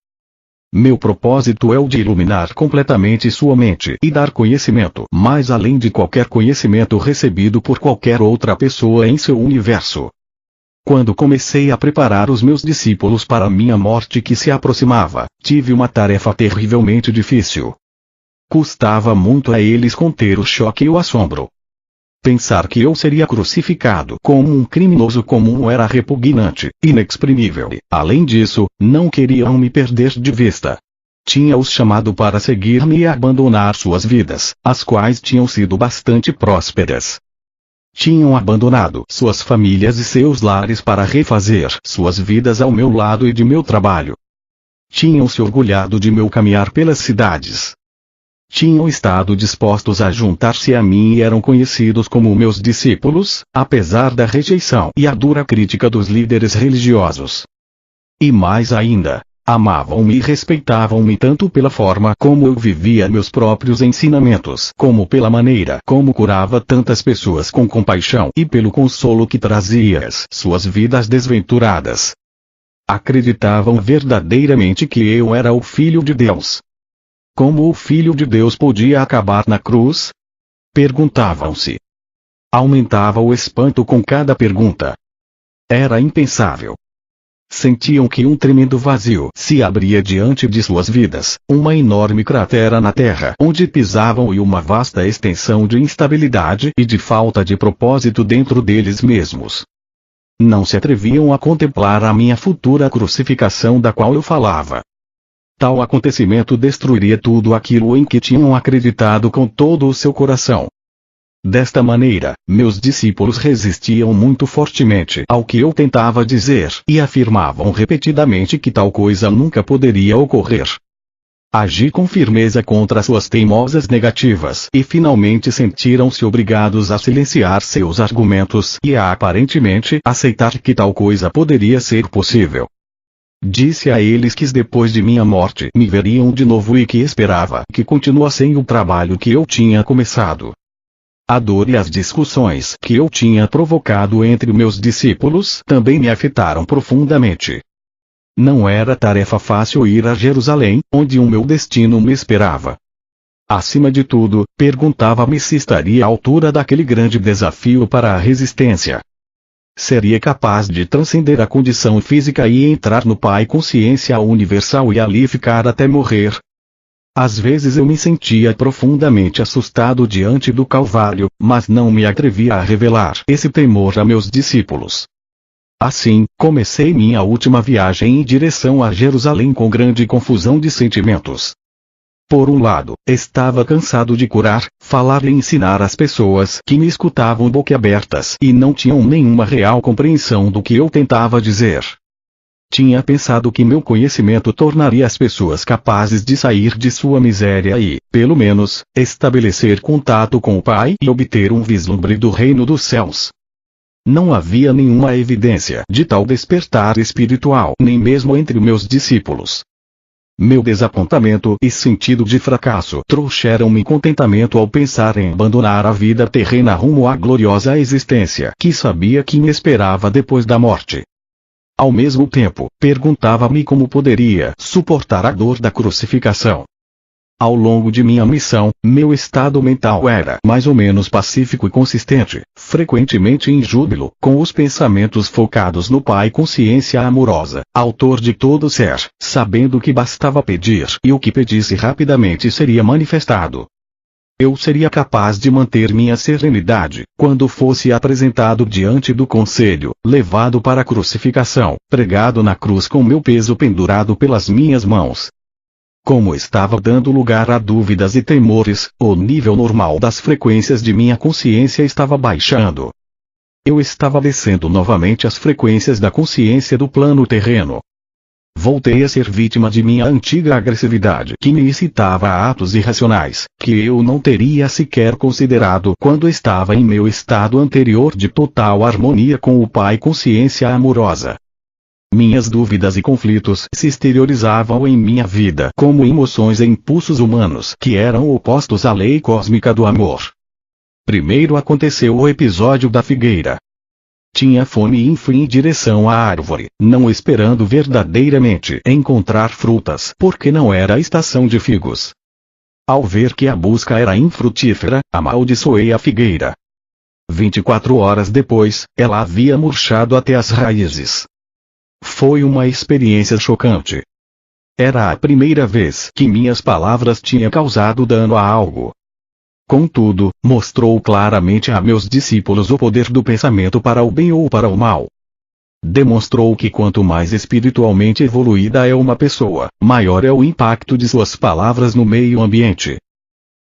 Meu propósito é o de iluminar completamente sua mente e dar conhecimento mais além de qualquer conhecimento recebido por qualquer outra pessoa em seu universo. Quando comecei a preparar os meus discípulos para a minha morte que se aproximava, tive uma tarefa terrivelmente difícil. Custava muito a eles conter o choque e o assombro. Pensar que eu seria crucificado como um criminoso comum era repugnante, inexprimível. Além disso, não queriam me perder de vista. Tinha-os chamado para seguir-me e abandonar suas vidas, as quais tinham sido bastante prósperas. Tinham abandonado suas famílias e seus lares para refazer suas vidas ao meu lado e de meu trabalho. Tinham se orgulhado de meu caminhar pelas cidades. Tinham estado dispostos a juntar-se a mim e eram conhecidos como meus discípulos, apesar da rejeição e a dura crítica dos líderes religiosos. E mais ainda, amavam-me e respeitavam-me tanto pela forma como eu vivia meus próprios ensinamentos, como pela maneira como curava tantas pessoas com compaixão e pelo consolo que trazia às suas vidas desventuradas. Acreditavam verdadeiramente que eu era o Filho de Deus. Como o Filho de Deus podia acabar na cruz? Perguntavam-se. Aumentava o espanto com cada pergunta. Era impensável. Sentiam que um tremendo vazio se abria diante de suas vidas, uma enorme cratera na terra onde pisavam e uma vasta extensão de instabilidade e de falta de propósito dentro deles mesmos. Não se atreviam a contemplar a minha futura crucificação da qual eu falava. Tal acontecimento destruiria tudo aquilo em que tinham acreditado com todo o seu coração. Desta maneira, meus discípulos resistiam muito fortemente ao que eu tentava dizer e afirmavam repetidamente que tal coisa nunca poderia ocorrer. Agi com firmeza contra suas teimosas negativas e finalmente sentiram-se obrigados a silenciar seus argumentos e a aparentemente aceitar que tal coisa poderia ser possível. Disse a eles que depois de minha morte me veriam de novo e que esperava que continuassem o trabalho que eu tinha começado. A dor e as discussões que eu tinha provocado entre meus discípulos também me afetaram profundamente. Não era tarefa fácil ir a Jerusalém, onde o meu destino me esperava. Acima de tudo, perguntava-me se estaria à altura daquele grande desafio para a resistência. Seria capaz de transcender a condição física e entrar no Pai Consciência Universal e ali ficar até morrer? Às vezes eu me sentia profundamente assustado diante do Calvário, mas não me atrevia a revelar esse temor a meus discípulos. Assim, comecei minha última viagem em direção a Jerusalém com grande confusão de sentimentos. Por um lado, estava cansado de curar, falar e ensinar as pessoas que me escutavam boquiabertas e não tinham nenhuma real compreensão do que eu tentava dizer. Tinha pensado que meu conhecimento tornaria as pessoas capazes de sair de sua miséria e, pelo menos, estabelecer contato com o Pai e obter um vislumbre do reino dos céus. Não havia nenhuma evidência de tal despertar espiritual, nem mesmo entre meus discípulos. Meu desapontamento e sentido de fracasso trouxeram-me contentamento ao pensar em abandonar a vida terrena rumo à gloriosa existência que sabia que me esperava depois da morte. Ao mesmo tempo, perguntava-me como poderia suportar a dor da crucificação. Ao longo de minha missão, meu estado mental era mais ou menos pacífico e consistente, frequentemente em júbilo, com os pensamentos focados no Pai Consciência Amorosa, autor de todo ser, sabendo que bastava pedir e o que pedisse rapidamente seria manifestado. Eu seria capaz de manter minha serenidade, quando fosse apresentado diante do conselho, levado para a crucificação, pregado na cruz com meu peso pendurado pelas minhas mãos. Como estava dando lugar a dúvidas e temores, o nível normal das frequências de minha consciência estava baixando. Eu estava descendo novamente as frequências da consciência do plano terreno. Voltei a ser vítima de minha antiga agressividade que me incitava a atos irracionais, que eu não teria sequer considerado quando estava em meu estado anterior de total harmonia com o Pai Consciência Amorosa. Minhas dúvidas e conflitos se exteriorizavam em minha vida como emoções e impulsos humanos que eram opostos à lei cósmica do amor. Primeiro aconteceu o episódio da figueira. Tinha fome e fui em direção à árvore, não esperando verdadeiramente encontrar frutas porque não era a estação de figos. Ao ver que a busca era infrutífera, amaldiçoei a figueira. 24 horas depois, ela havia murchado até as raízes. Foi uma experiência chocante. Era a primeira vez que minhas palavras tinham causado dano a algo. Contudo, mostrou claramente a meus discípulos o poder do pensamento para o bem ou para o mal. Demonstrou que quanto mais espiritualmente evoluída é uma pessoa, maior é o impacto de suas palavras no meio ambiente.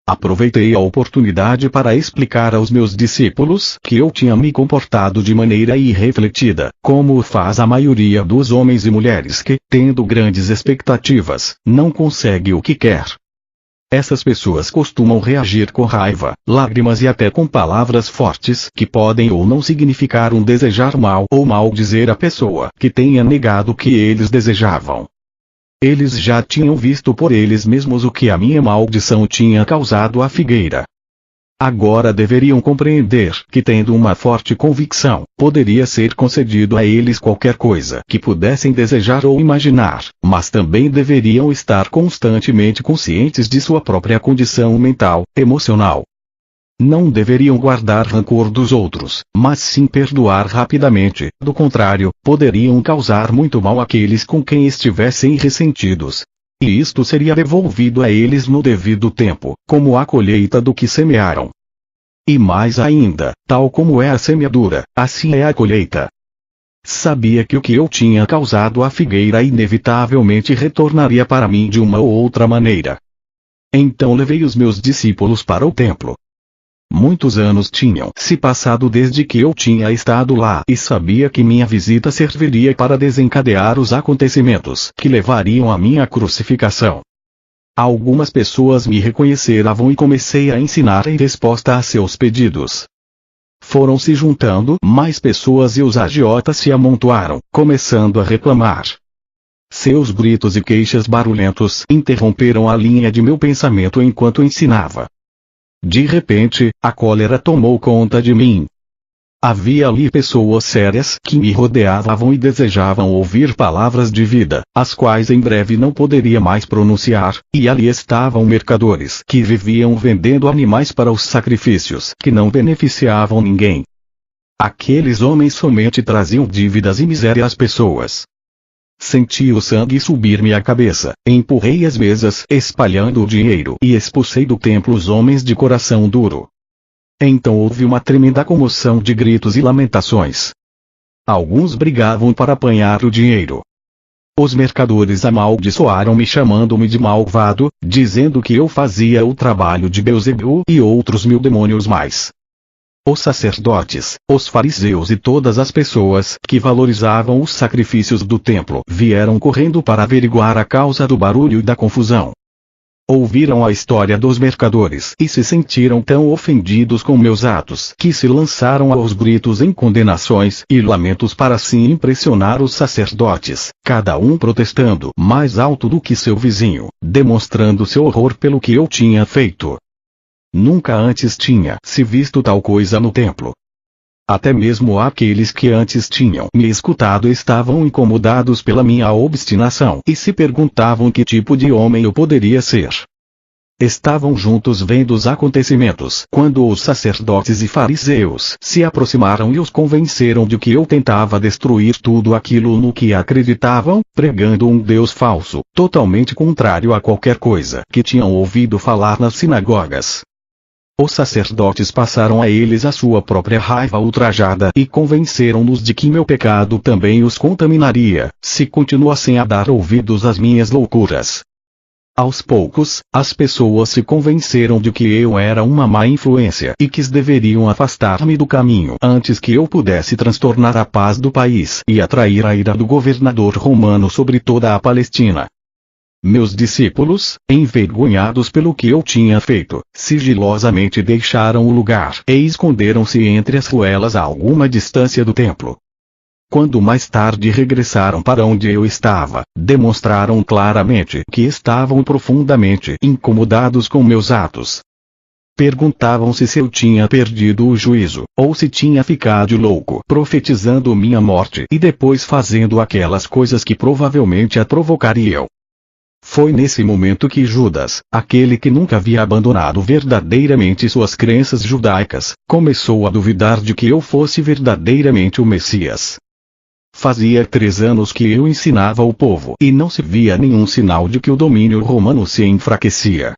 Aproveitei a oportunidade para explicar aos meus discípulos que eu tinha me comportado de maneira irrefletida, como faz a maioria dos homens e mulheres que, tendo grandes expectativas, não consegue o que quer. Essas pessoas costumam reagir com raiva, lágrimas e até com palavras fortes que podem ou não significar um desejar mal ou maldizer a pessoa que tenha negado o que eles desejavam. Eles já tinham visto por eles mesmos o que a minha maldição tinha causado à figueira. Agora deveriam compreender que, tendo uma forte convicção, poderia ser concedido a eles qualquer coisa que pudessem desejar ou imaginar, mas também deveriam estar constantemente conscientes de sua própria condição mental, emocional. Não deveriam guardar rancor dos outros, mas sim perdoar rapidamente, do contrário, poderiam causar muito mal àqueles com quem estivessem ressentidos. E isto seria devolvido a eles no devido tempo, como a colheita do que semearam. E mais ainda, tal como é a semeadura, assim é a colheita. Sabia que o que eu tinha causado à figueira inevitavelmente retornaria para mim de uma ou outra maneira. Então levei os meus discípulos para o templo. Muitos anos tinham se passado desde que eu tinha estado lá e sabia que minha visita serviria para desencadear os acontecimentos que levariam à minha crucificação. Algumas pessoas me reconheceram e comecei a ensinar em resposta a seus pedidos. Foram se juntando mais pessoas e os agiotas se amontoaram, começando a reclamar. Seus gritos e queixas barulhentos interromperam a linha de meu pensamento enquanto ensinava. De repente, a cólera tomou conta de mim. Havia ali pessoas sérias que me rodeavam e desejavam ouvir palavras de vida, as quais em breve não poderia mais pronunciar, e ali estavam mercadores que viviam vendendo animais para os sacrifícios que não beneficiavam ninguém. Aqueles homens somente traziam dívidas e miséria às pessoas. Senti o sangue subir-me à cabeça, empurrei as mesas espalhando o dinheiro e expulsei do templo os homens de coração duro. Então houve uma tremenda comoção de gritos e lamentações. Alguns brigavam para apanhar o dinheiro. Os mercadores amaldiçoaram-me chamando-me de malvado, dizendo que eu fazia o trabalho de Beelzebul e outros 1000 demônios mais. Os sacerdotes, os fariseus e todas as pessoas que valorizavam os sacrifícios do templo vieram correndo para averiguar a causa do barulho e da confusão. Ouviram a história dos mercadores e se sentiram tão ofendidos com meus atos que se lançaram aos gritos em condenações e lamentos para assim impressionar os sacerdotes, cada um protestando mais alto do que seu vizinho, demonstrando seu horror pelo que eu tinha feito. Nunca antes tinha se visto tal coisa no templo. Até mesmo aqueles que antes tinham me escutado estavam incomodados pela minha obstinação e se perguntavam que tipo de homem eu poderia ser. Estavam juntos vendo os acontecimentos quando os sacerdotes e fariseus se aproximaram e os convenceram de que eu tentava destruir tudo aquilo no que acreditavam, pregando um Deus falso, totalmente contrário a qualquer coisa que tinham ouvido falar nas sinagogas. Os sacerdotes passaram a eles a sua própria raiva ultrajada e convenceram-nos de que meu pecado também os contaminaria, se continuassem a dar ouvidos às minhas loucuras. Aos poucos, as pessoas se convenceram de que eu era uma má influência e que deveriam afastar-me do caminho antes que eu pudesse transtornar a paz do país e atrair a ira do governador romano sobre toda a Palestina. Meus discípulos, envergonhados pelo que eu tinha feito, sigilosamente deixaram o lugar e esconderam-se entre as ruelas a alguma distância do templo. Quando mais tarde regressaram para onde eu estava, demonstraram claramente que estavam profundamente incomodados com meus atos. Perguntavam-se se eu tinha perdido o juízo, ou se tinha ficado louco profetizando minha morte e depois fazendo aquelas coisas que provavelmente a provocariam. Foi nesse momento que Judas, aquele que nunca havia abandonado verdadeiramente suas crenças judaicas, começou a duvidar de que eu fosse verdadeiramente o Messias. Fazia 3 anos que eu ensinava o povo e não se via nenhum sinal de que o domínio romano se enfraquecia.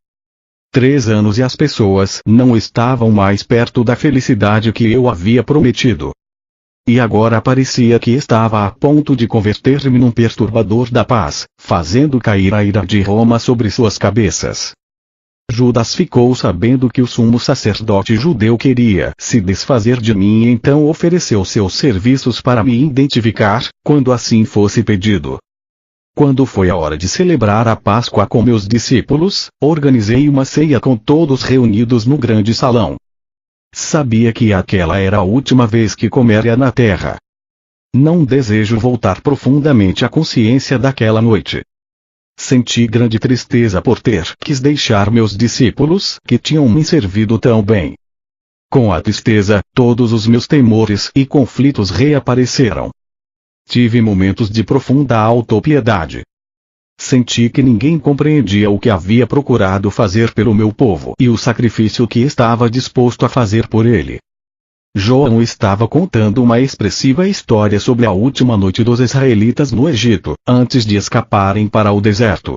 3 anos e as pessoas não estavam mais perto da felicidade que eu havia prometido. E agora parecia que estava a ponto de converter-me num perturbador da paz, fazendo cair a ira de Roma sobre suas cabeças. Judas ficou sabendo que o sumo sacerdote judeu queria se desfazer de mim e então ofereceu seus serviços para me identificar, quando assim fosse pedido. Quando foi a hora de celebrar a Páscoa com meus discípulos, organizei uma ceia com todos reunidos no grande salão. Sabia que aquela era a última vez que comeria na terra. Não desejo voltar profundamente à consciência daquela noite. Senti grande tristeza por ter que deixar meus discípulos, que tinham me servido tão bem. Com a tristeza, todos os meus temores e conflitos reapareceram. Tive momentos de profunda autopiedade. Senti que ninguém compreendia o que havia procurado fazer pelo meu povo e o sacrifício que estava disposto a fazer por ele. João estava contando uma expressiva história sobre a última noite dos israelitas no Egito, antes de escaparem para o deserto.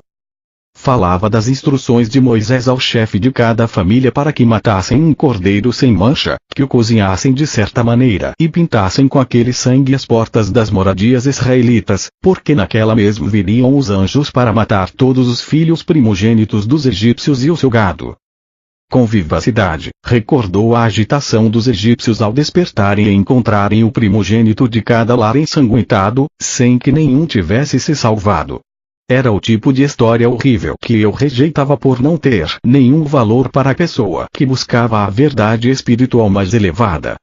Falava das instruções de Moisés ao chefe de cada família para que matassem um cordeiro sem mancha, que o cozinhassem de certa maneira e pintassem com aquele sangue as portas das moradias israelitas, porque naquela mesmo viriam os anjos para matar todos os filhos primogênitos dos egípcios e o seu gado. Com vivacidade, recordou a agitação dos egípcios ao despertarem e encontrarem o primogênito de cada lar ensanguentado, sem que nenhum tivesse se salvado. Era o tipo de história horrível que eu rejeitava por não ter nenhum valor para a pessoa que buscava a verdade espiritual mais elevada.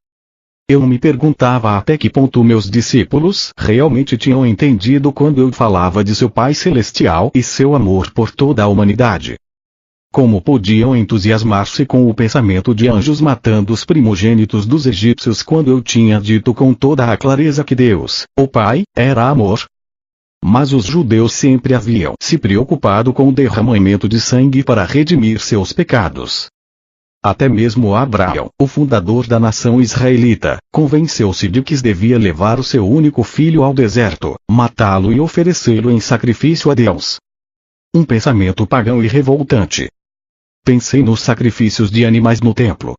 Eu me perguntava até que ponto meus discípulos realmente tinham entendido quando eu falava de seu Pai Celestial e seu amor por toda a humanidade. Como podiam entusiasmar-se com o pensamento de anjos matando os primogênitos dos egípcios quando eu tinha dito com toda a clareza que Deus, o Pai, era amor? Mas os judeus sempre haviam se preocupado com o derramamento de sangue para redimir seus pecados. Até mesmo Abraão, o fundador da nação israelita, convenceu-se de que devia levar o seu único filho ao deserto, matá-lo e oferecê-lo em sacrifício a Deus. Um pensamento pagão e revoltante. Pensei nos sacrifícios de animais no templo.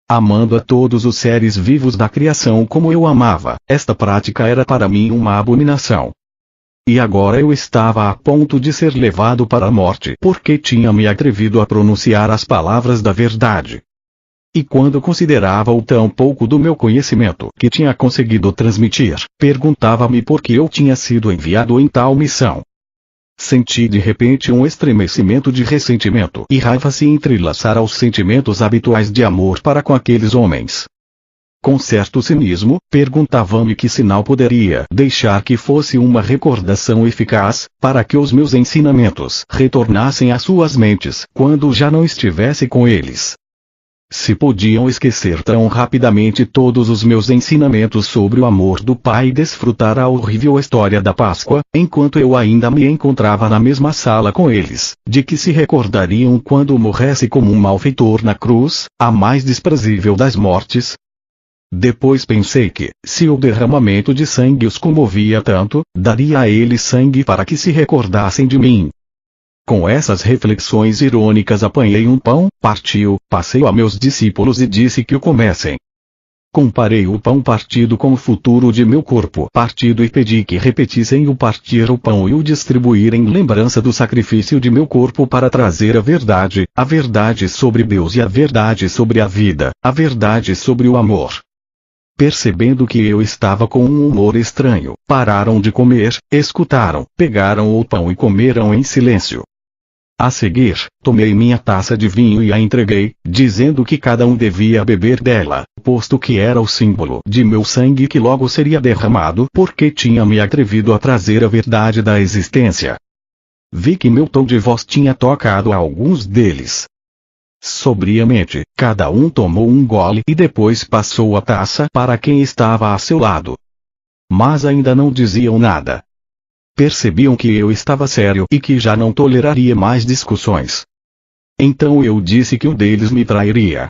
Amando a todos os seres vivos da criação como eu amava, esta prática era para mim uma abominação. E agora eu estava a ponto de ser levado para a morte porque tinha me atrevido a pronunciar as palavras da verdade. E quando considerava o tão pouco do meu conhecimento que tinha conseguido transmitir, perguntava-me por que eu tinha sido enviado em tal missão. Senti de repente um estremecimento de ressentimento e raiva se entrelaçar aos sentimentos habituais de amor para com aqueles homens. Com certo cinismo, perguntava-me que sinal poderia deixar que fosse uma recordação eficaz, para que os meus ensinamentos retornassem às suas mentes quando já não estivesse com eles. Se podiam esquecer tão rapidamente todos os meus ensinamentos sobre o amor do Pai e desfrutar a horrível história da Páscoa, enquanto eu ainda me encontrava na mesma sala com eles, de que se recordariam quando morresse como um malfeitor na cruz, a mais desprezível das mortes? Depois pensei que, se o derramamento de sangue os comovia tanto, daria a eles sangue para que se recordassem de mim. Com essas reflexões irônicas apanhei um pão, parti-o, passei-o a meus discípulos e disse que o comessem. Comparei o pão partido com o futuro de meu corpo partido e pedi que repetissem o partir o pão e o distribuir em lembrança do sacrifício de meu corpo para trazer a verdade sobre Deus e a verdade sobre a vida, a verdade sobre o amor. Percebendo que eu estava com um humor estranho, pararam de comer, escutaram, pegaram o pão e comeram em silêncio. A seguir, tomei minha taça de vinho e a entreguei, dizendo que cada um devia beber dela, posto que era o símbolo de meu sangue que logo seria derramado porque tinha me atrevido a trazer a verdade da existência. Vi que meu tom de voz tinha tocado a alguns deles. Sobriamente, cada um tomou um gole e depois passou a taça para quem estava a seu lado. Mas ainda não diziam nada. Percebiam que eu estava sério e que já não toleraria mais discussões. Então eu disse que um deles me trairia.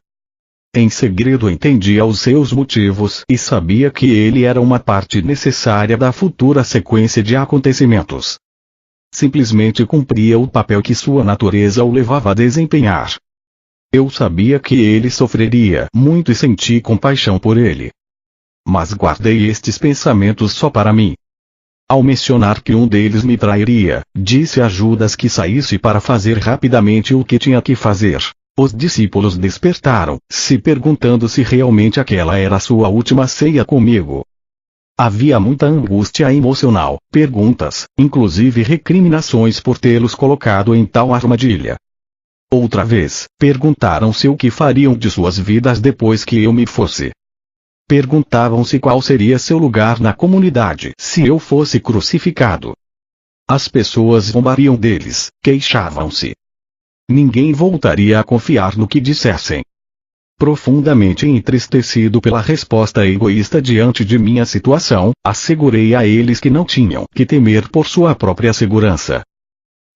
Em segredo entendia os seus motivos e sabia que ele era uma parte necessária da futura sequência de acontecimentos. Simplesmente cumpria o papel que sua natureza o levava a desempenhar. Eu sabia que ele sofreria muito e senti compaixão por ele. Mas guardei estes pensamentos só para mim. Ao mencionar que um deles me trairia, disse a Judas que saísse para fazer rapidamente o que tinha que fazer. Os discípulos despertaram, se perguntando se realmente aquela era sua última ceia comigo. Havia muita angústia emocional, perguntas, inclusive recriminações por tê-los colocado em tal armadilha. Outra vez, perguntaram-se o que fariam de suas vidas depois que eu me fosse. Perguntavam-se qual seria seu lugar na comunidade se eu fosse crucificado. As pessoas zombariam deles, queixavam-se. Ninguém voltaria a confiar no que dissessem. Profundamente entristecido pela resposta egoísta diante de minha situação, assegurei a eles que não tinham que temer por sua própria segurança.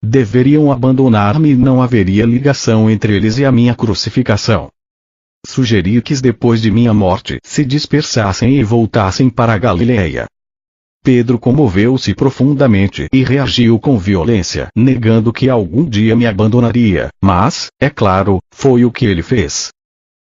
Deveriam abandonar-me e não haveria ligação entre eles e a minha crucificação. Sugeri que depois de minha morte se dispersassem e voltassem para a Galileia. Pedro comoveu-se profundamente e reagiu com violência, negando que algum dia me abandonaria, mas, é claro, foi o que ele fez.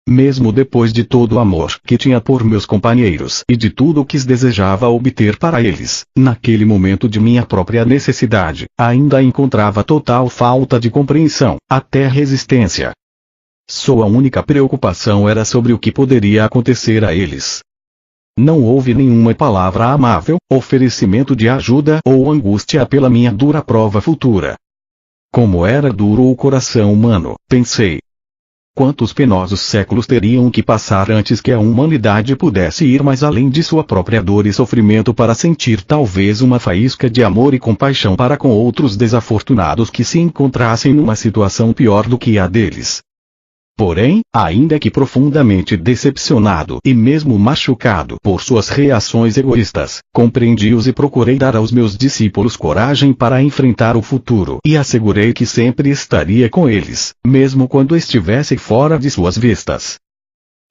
Mesmo depois de todo o amor que tinha por meus companheiros e de tudo o que desejava obter para eles, naquele momento de minha própria necessidade, ainda encontrava total falta de compreensão, até resistência. Sua única preocupação era sobre o que poderia acontecer a eles. Não houve nenhuma palavra amável, oferecimento de ajuda ou angústia pela minha dura prova futura. Como era duro o coração humano, pensei. Quantos penosos séculos teriam que passar antes que a humanidade pudesse ir mais além de sua própria dor e sofrimento para sentir talvez uma faísca de amor e compaixão para com outros desafortunados que se encontrassem numa situação pior do que a deles. Porém, ainda que profundamente decepcionado e mesmo machucado por suas reações egoístas, compreendi-os e procurei dar aos meus discípulos coragem para enfrentar o futuro e assegurei que sempre estaria com eles, mesmo quando estivesse fora de suas vistas.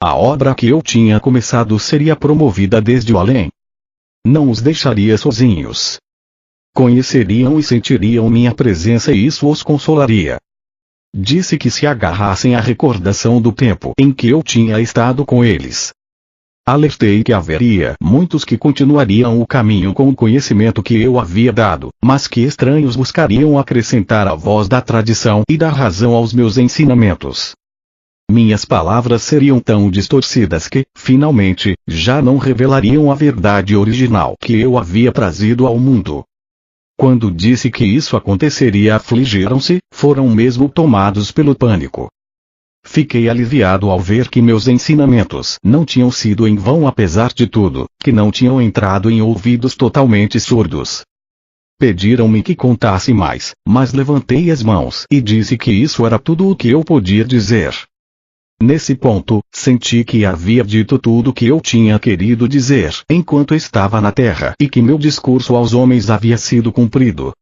A obra que eu tinha começado seria promovida desde o além. Não os deixaria sozinhos. Conheceriam e sentiriam minha presença e isso os consolaria. Disse que se agarrassem à recordação do tempo em que eu tinha estado com eles. Alertei que haveria muitos que continuariam o caminho com o conhecimento que eu havia dado, mas que estranhos buscariam acrescentar a voz da tradição e da razão aos meus ensinamentos. Minhas palavras seriam tão distorcidas que, finalmente, já não revelariam a verdade original que eu havia trazido ao mundo. Quando disse que isso aconteceria, afligiram-se, foram mesmo tomados pelo pânico. Fiquei aliviado ao ver que meus ensinamentos não tinham sido em vão apesar de tudo, que não tinham entrado em ouvidos totalmente surdos. Pediram-me que contasse mais, mas levantei as mãos e disse que isso era tudo o que eu podia dizer. Nesse ponto, senti que havia dito tudo o que eu tinha querido dizer enquanto estava na terra e que meu discurso aos homens havia sido cumprido.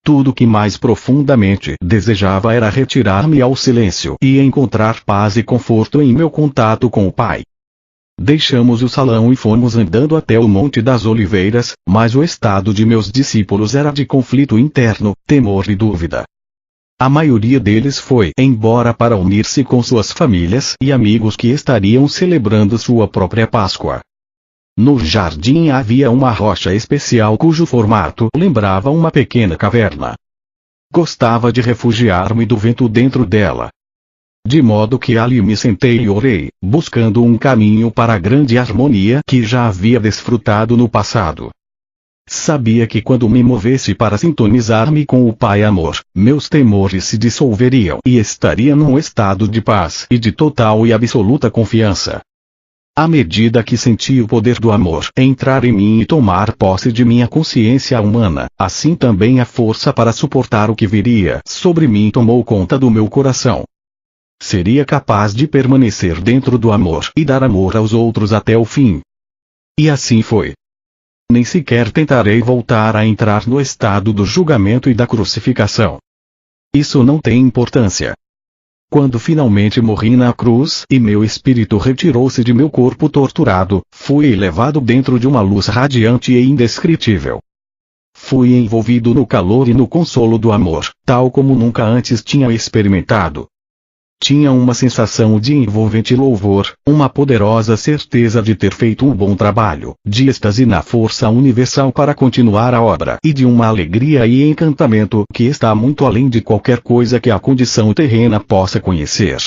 Tudo o que mais profundamente desejava era retirar-me ao silêncio e encontrar paz e conforto em meu contato com o Pai. Deixamos o salão e fomos andando até o Monte das Oliveiras, mas o estado de meus discípulos era de conflito interno, temor e dúvida. A maioria deles foi embora para unir-se com suas famílias e amigos que estariam celebrando sua própria Páscoa. No jardim havia uma rocha especial cujo formato lembrava uma pequena caverna. Gostava de refugiar-me do vento dentro dela. De modo que ali me sentei e orei, buscando um caminho para a grande harmonia que já havia desfrutado no passado. Sabia que quando me movesse para sintonizar-me com o Pai Amor, meus temores se dissolveriam e estaria num estado de paz e de total e absoluta confiança. À medida que senti o poder do amor entrar em mim e tomar posse de minha consciência humana, assim também a força para suportar o que viria sobre mim tomou conta do meu coração. Seria capaz de permanecer dentro do amor e dar amor aos outros até o fim. E assim foi. Nem sequer tentarei voltar a entrar no estado do julgamento e da crucificação. Isso não tem importância. Quando finalmente morri na cruz e meu espírito retirou-se de meu corpo torturado, fui elevado dentro de uma luz radiante e indescritível. Fui envolvido no calor e no consolo do amor, tal como nunca antes tinha experimentado. Tinha uma sensação de envolvente louvor, uma poderosa certeza de ter feito um bom trabalho, de êxtase na força universal para continuar a obra e de uma alegria e encantamento que está muito além de qualquer coisa que a condição terrena possa conhecer.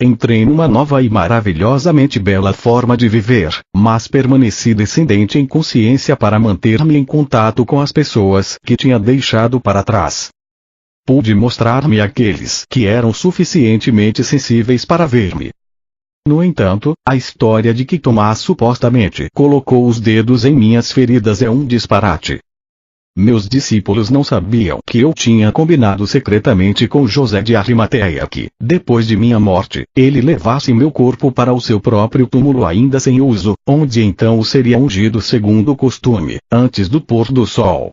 Entrei numa nova e maravilhosamente bela forma de viver, mas permaneci descendente em consciência para manter-me em contato com as pessoas que tinha deixado para trás. Pude mostrar-me àqueles que eram suficientemente sensíveis para ver-me. No entanto, a história de que Tomás supostamente colocou os dedos em minhas feridas é um disparate. Meus discípulos não sabiam que eu tinha combinado secretamente com José de Arimateia que, depois de minha morte, ele levasse meu corpo para o seu próprio túmulo ainda sem uso, onde então o seria ungido segundo o costume, antes do pôr do sol.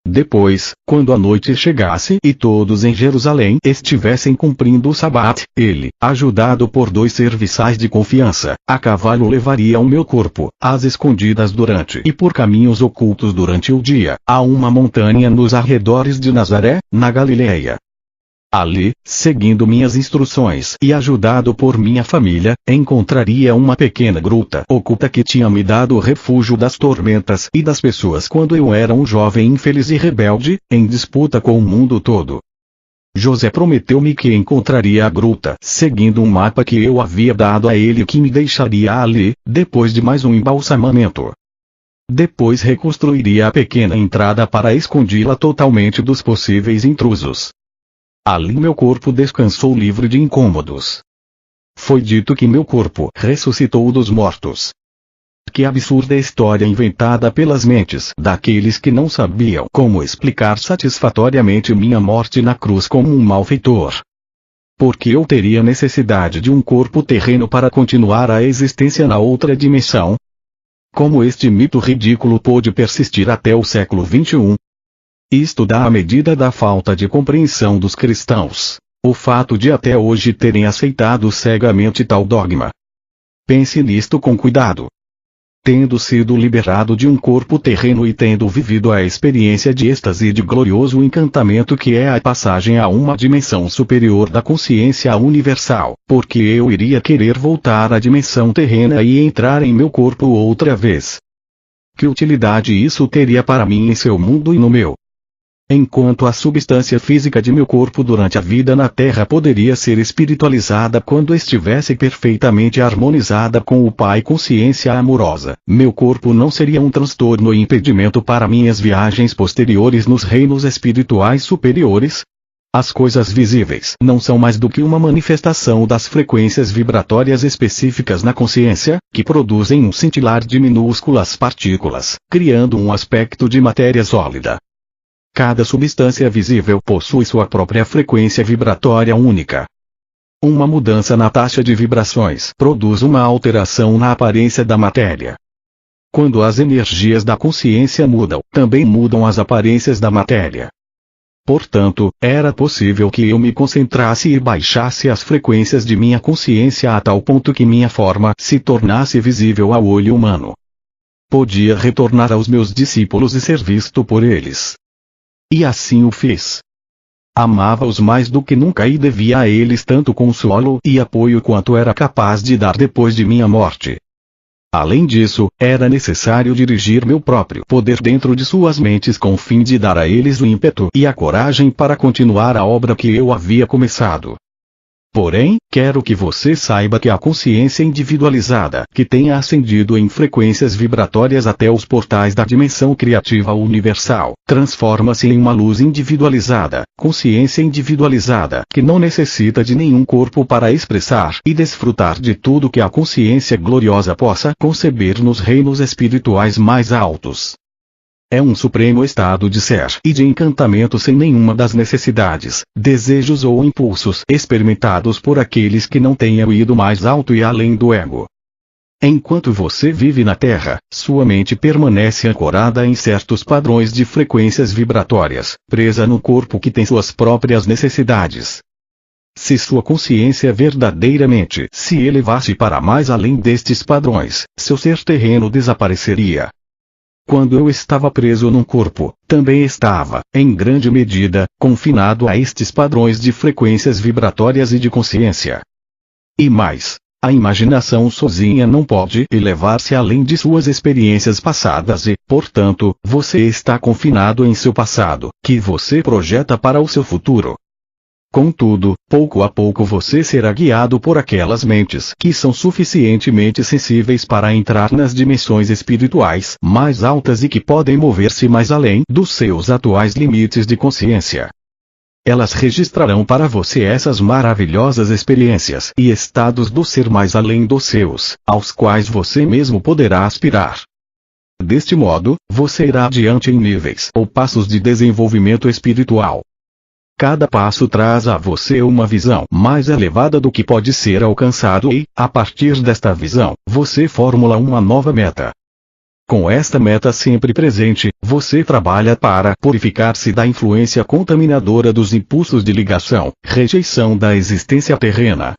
Depois, quando a noite chegasse e todos em Jerusalém estivessem cumprindo o Sabat, ele, ajudado por 2 serviçais de confiança, a cavalo levaria o meu corpo, às escondidas durante e por caminhos ocultos durante o dia, a uma montanha nos arredores de Nazaré, na Galileia. Ali, seguindo minhas instruções e ajudado por minha família, encontraria uma pequena gruta oculta que tinha me dado o refúgio das tormentas e das pessoas quando eu era um jovem infeliz e rebelde, em disputa com o mundo todo. José prometeu-me que encontraria a gruta seguindo um mapa que eu havia dado a ele e que me deixaria ali, depois de mais um embalsamamento. Depois reconstruiria a pequena entrada para escondê-la totalmente dos possíveis intrusos. Ali meu corpo descansou livre de incômodos. Foi dito que meu corpo ressuscitou dos mortos. Que absurda história inventada pelas mentes daqueles que não sabiam como explicar satisfatoriamente minha morte na cruz como um malfeitor. Porque eu teria necessidade de um corpo terreno para continuar a existência na outra dimensão? Como este mito ridículo pôde persistir até o século XXI? Isto dá a medida da falta de compreensão dos cristãos, o fato de até hoje terem aceitado cegamente tal dogma. Pense nisto com cuidado. Tendo sido liberado de um corpo terreno e tendo vivido a experiência de êxtase e de glorioso encantamento que é a passagem a uma dimensão superior da consciência universal, porque eu iria querer voltar à dimensão terrena e entrar em meu corpo outra vez. Que utilidade isso teria para mim em seu mundo e no meu? Enquanto a substância física de meu corpo durante a vida na Terra poderia ser espiritualizada quando estivesse perfeitamente harmonizada com o Pai consciência amorosa, meu corpo não seria um transtorno e impedimento para minhas viagens posteriores nos reinos espirituais superiores? As coisas visíveis não são mais do que uma manifestação das frequências vibratórias específicas na consciência, que produzem um cintilar de minúsculas partículas, criando um aspecto de matéria sólida. Cada substância visível possui sua própria frequência vibratória única. Uma mudança na taxa de vibrações produz uma alteração na aparência da matéria. Quando as energias da consciência mudam, também mudam as aparências da matéria. Portanto, era possível que eu me concentrasse e baixasse as frequências de minha consciência a tal ponto que minha forma se tornasse visível ao olho humano. Podia retornar aos meus discípulos e ser visto por eles. E assim o fiz. Amava-os mais do que nunca e devia a eles tanto consolo e apoio quanto era capaz de dar depois de minha morte. Além disso, era necessário dirigir meu próprio poder dentro de suas mentes com o fim de dar a eles o ímpeto e a coragem para continuar a obra que eu havia começado. Porém, quero que você saiba que a consciência individualizada, que tenha ascendido em frequências vibratórias até os portais da dimensão criativa universal, transforma-se em uma luz individualizada, consciência individualizada, que não necessita de nenhum corpo para expressar e desfrutar de tudo que a consciência gloriosa possa conceber nos reinos espirituais mais altos. É um supremo estado de ser e de encantamento sem nenhuma das necessidades, desejos ou impulsos experimentados por aqueles que não tenham ido mais alto e além do ego. Enquanto você vive na Terra, sua mente permanece ancorada em certos padrões de frequências vibratórias, presa no corpo que tem suas próprias necessidades. Se sua consciência verdadeiramente se elevasse para mais além destes padrões, seu ser terreno desapareceria. Quando eu estava preso num corpo, também estava, em grande medida, confinado a estes padrões de frequências vibratórias e de consciência. E mais, a imaginação sozinha não pode elevar-se além de suas experiências passadas e, portanto, você está confinado em seu passado, que você projeta para o seu futuro. Contudo, pouco a pouco você será guiado por aquelas mentes que são suficientemente sensíveis para entrar nas dimensões espirituais mais altas e que podem mover-se mais além dos seus atuais limites de consciência. Elas registrarão para você essas maravilhosas experiências e estados do ser mais além dos seus, aos quais você mesmo poderá aspirar. Deste modo, você irá adiante em níveis ou passos de desenvolvimento espiritual. Cada passo traz a você uma visão mais elevada do que pode ser alcançado e, a partir desta visão, você formula uma nova meta. Com esta meta sempre presente, você trabalha para purificar-se da influência contaminadora dos impulsos de ligação, rejeição da existência terrena.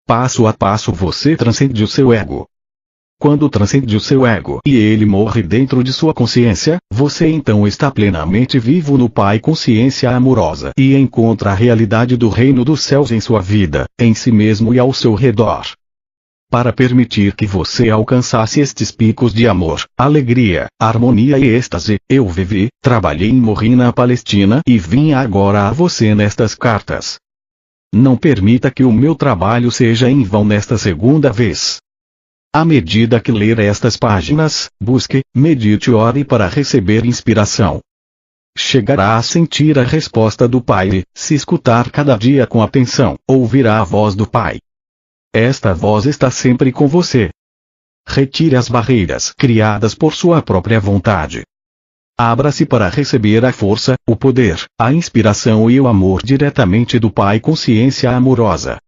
Passo a passo você transcende o seu ego. Quando transcende o seu ego e ele morre dentro de sua consciência, você então está plenamente vivo no Pai Consciência Amorosa e encontra a realidade do reino dos céus em sua vida, em si mesmo e ao seu redor. Para permitir que você alcançasse estes picos de amor, alegria, harmonia e êxtase, eu vivi, trabalhei e morri na Palestina e vim agora a você nestas cartas. Não permita que o meu trabalho seja em vão nesta segunda vez. À medida que ler estas páginas, busque, medite e ore para receber inspiração. Chegará a sentir a resposta do Pai e, se escutar cada dia com atenção, ouvirá a voz do Pai. Esta voz está sempre com você. Retire as barreiras criadas por sua própria vontade. Abra-se para receber a força, o poder, a inspiração e o amor diretamente do Pai Consciência Amorosa.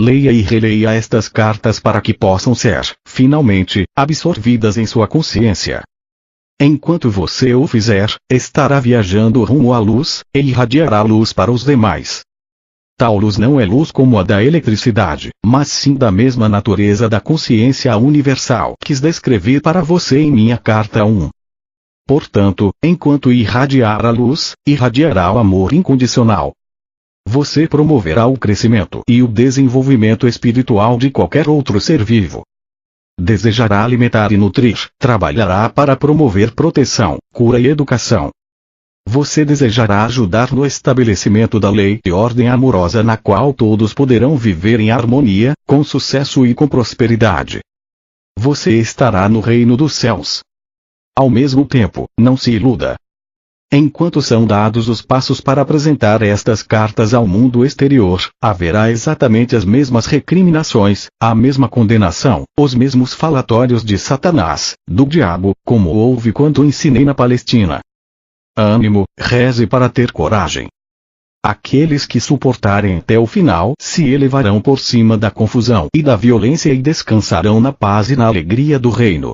Leia e releia estas cartas para que possam ser, finalmente, absorvidas em sua consciência. Enquanto você o fizer, estará viajando rumo à luz, e irradiará luz para os demais. Tal luz não é luz como a da eletricidade, mas sim da mesma natureza da consciência universal que descrevi para você em minha carta 1. Portanto, enquanto irradiar a luz, irradiará o amor incondicional. Você promoverá o crescimento e o desenvolvimento espiritual de qualquer outro ser vivo. Desejará alimentar e nutrir, trabalhará para promover proteção, cura e educação. Você desejará ajudar no estabelecimento da lei e ordem amorosa na qual todos poderão viver em harmonia, com sucesso e com prosperidade. Você estará no reino dos céus. Ao mesmo tempo, não se iluda. Enquanto são dados os passos para apresentar estas cartas ao mundo exterior, haverá exatamente as mesmas recriminações, a mesma condenação, os mesmos falatórios de Satanás, do diabo, como houve quando ensinei na Palestina. Ânimo, reze para ter coragem. Aqueles que suportarem até o final se elevarão por cima da confusão e da violência e descansarão na paz e na alegria do reino.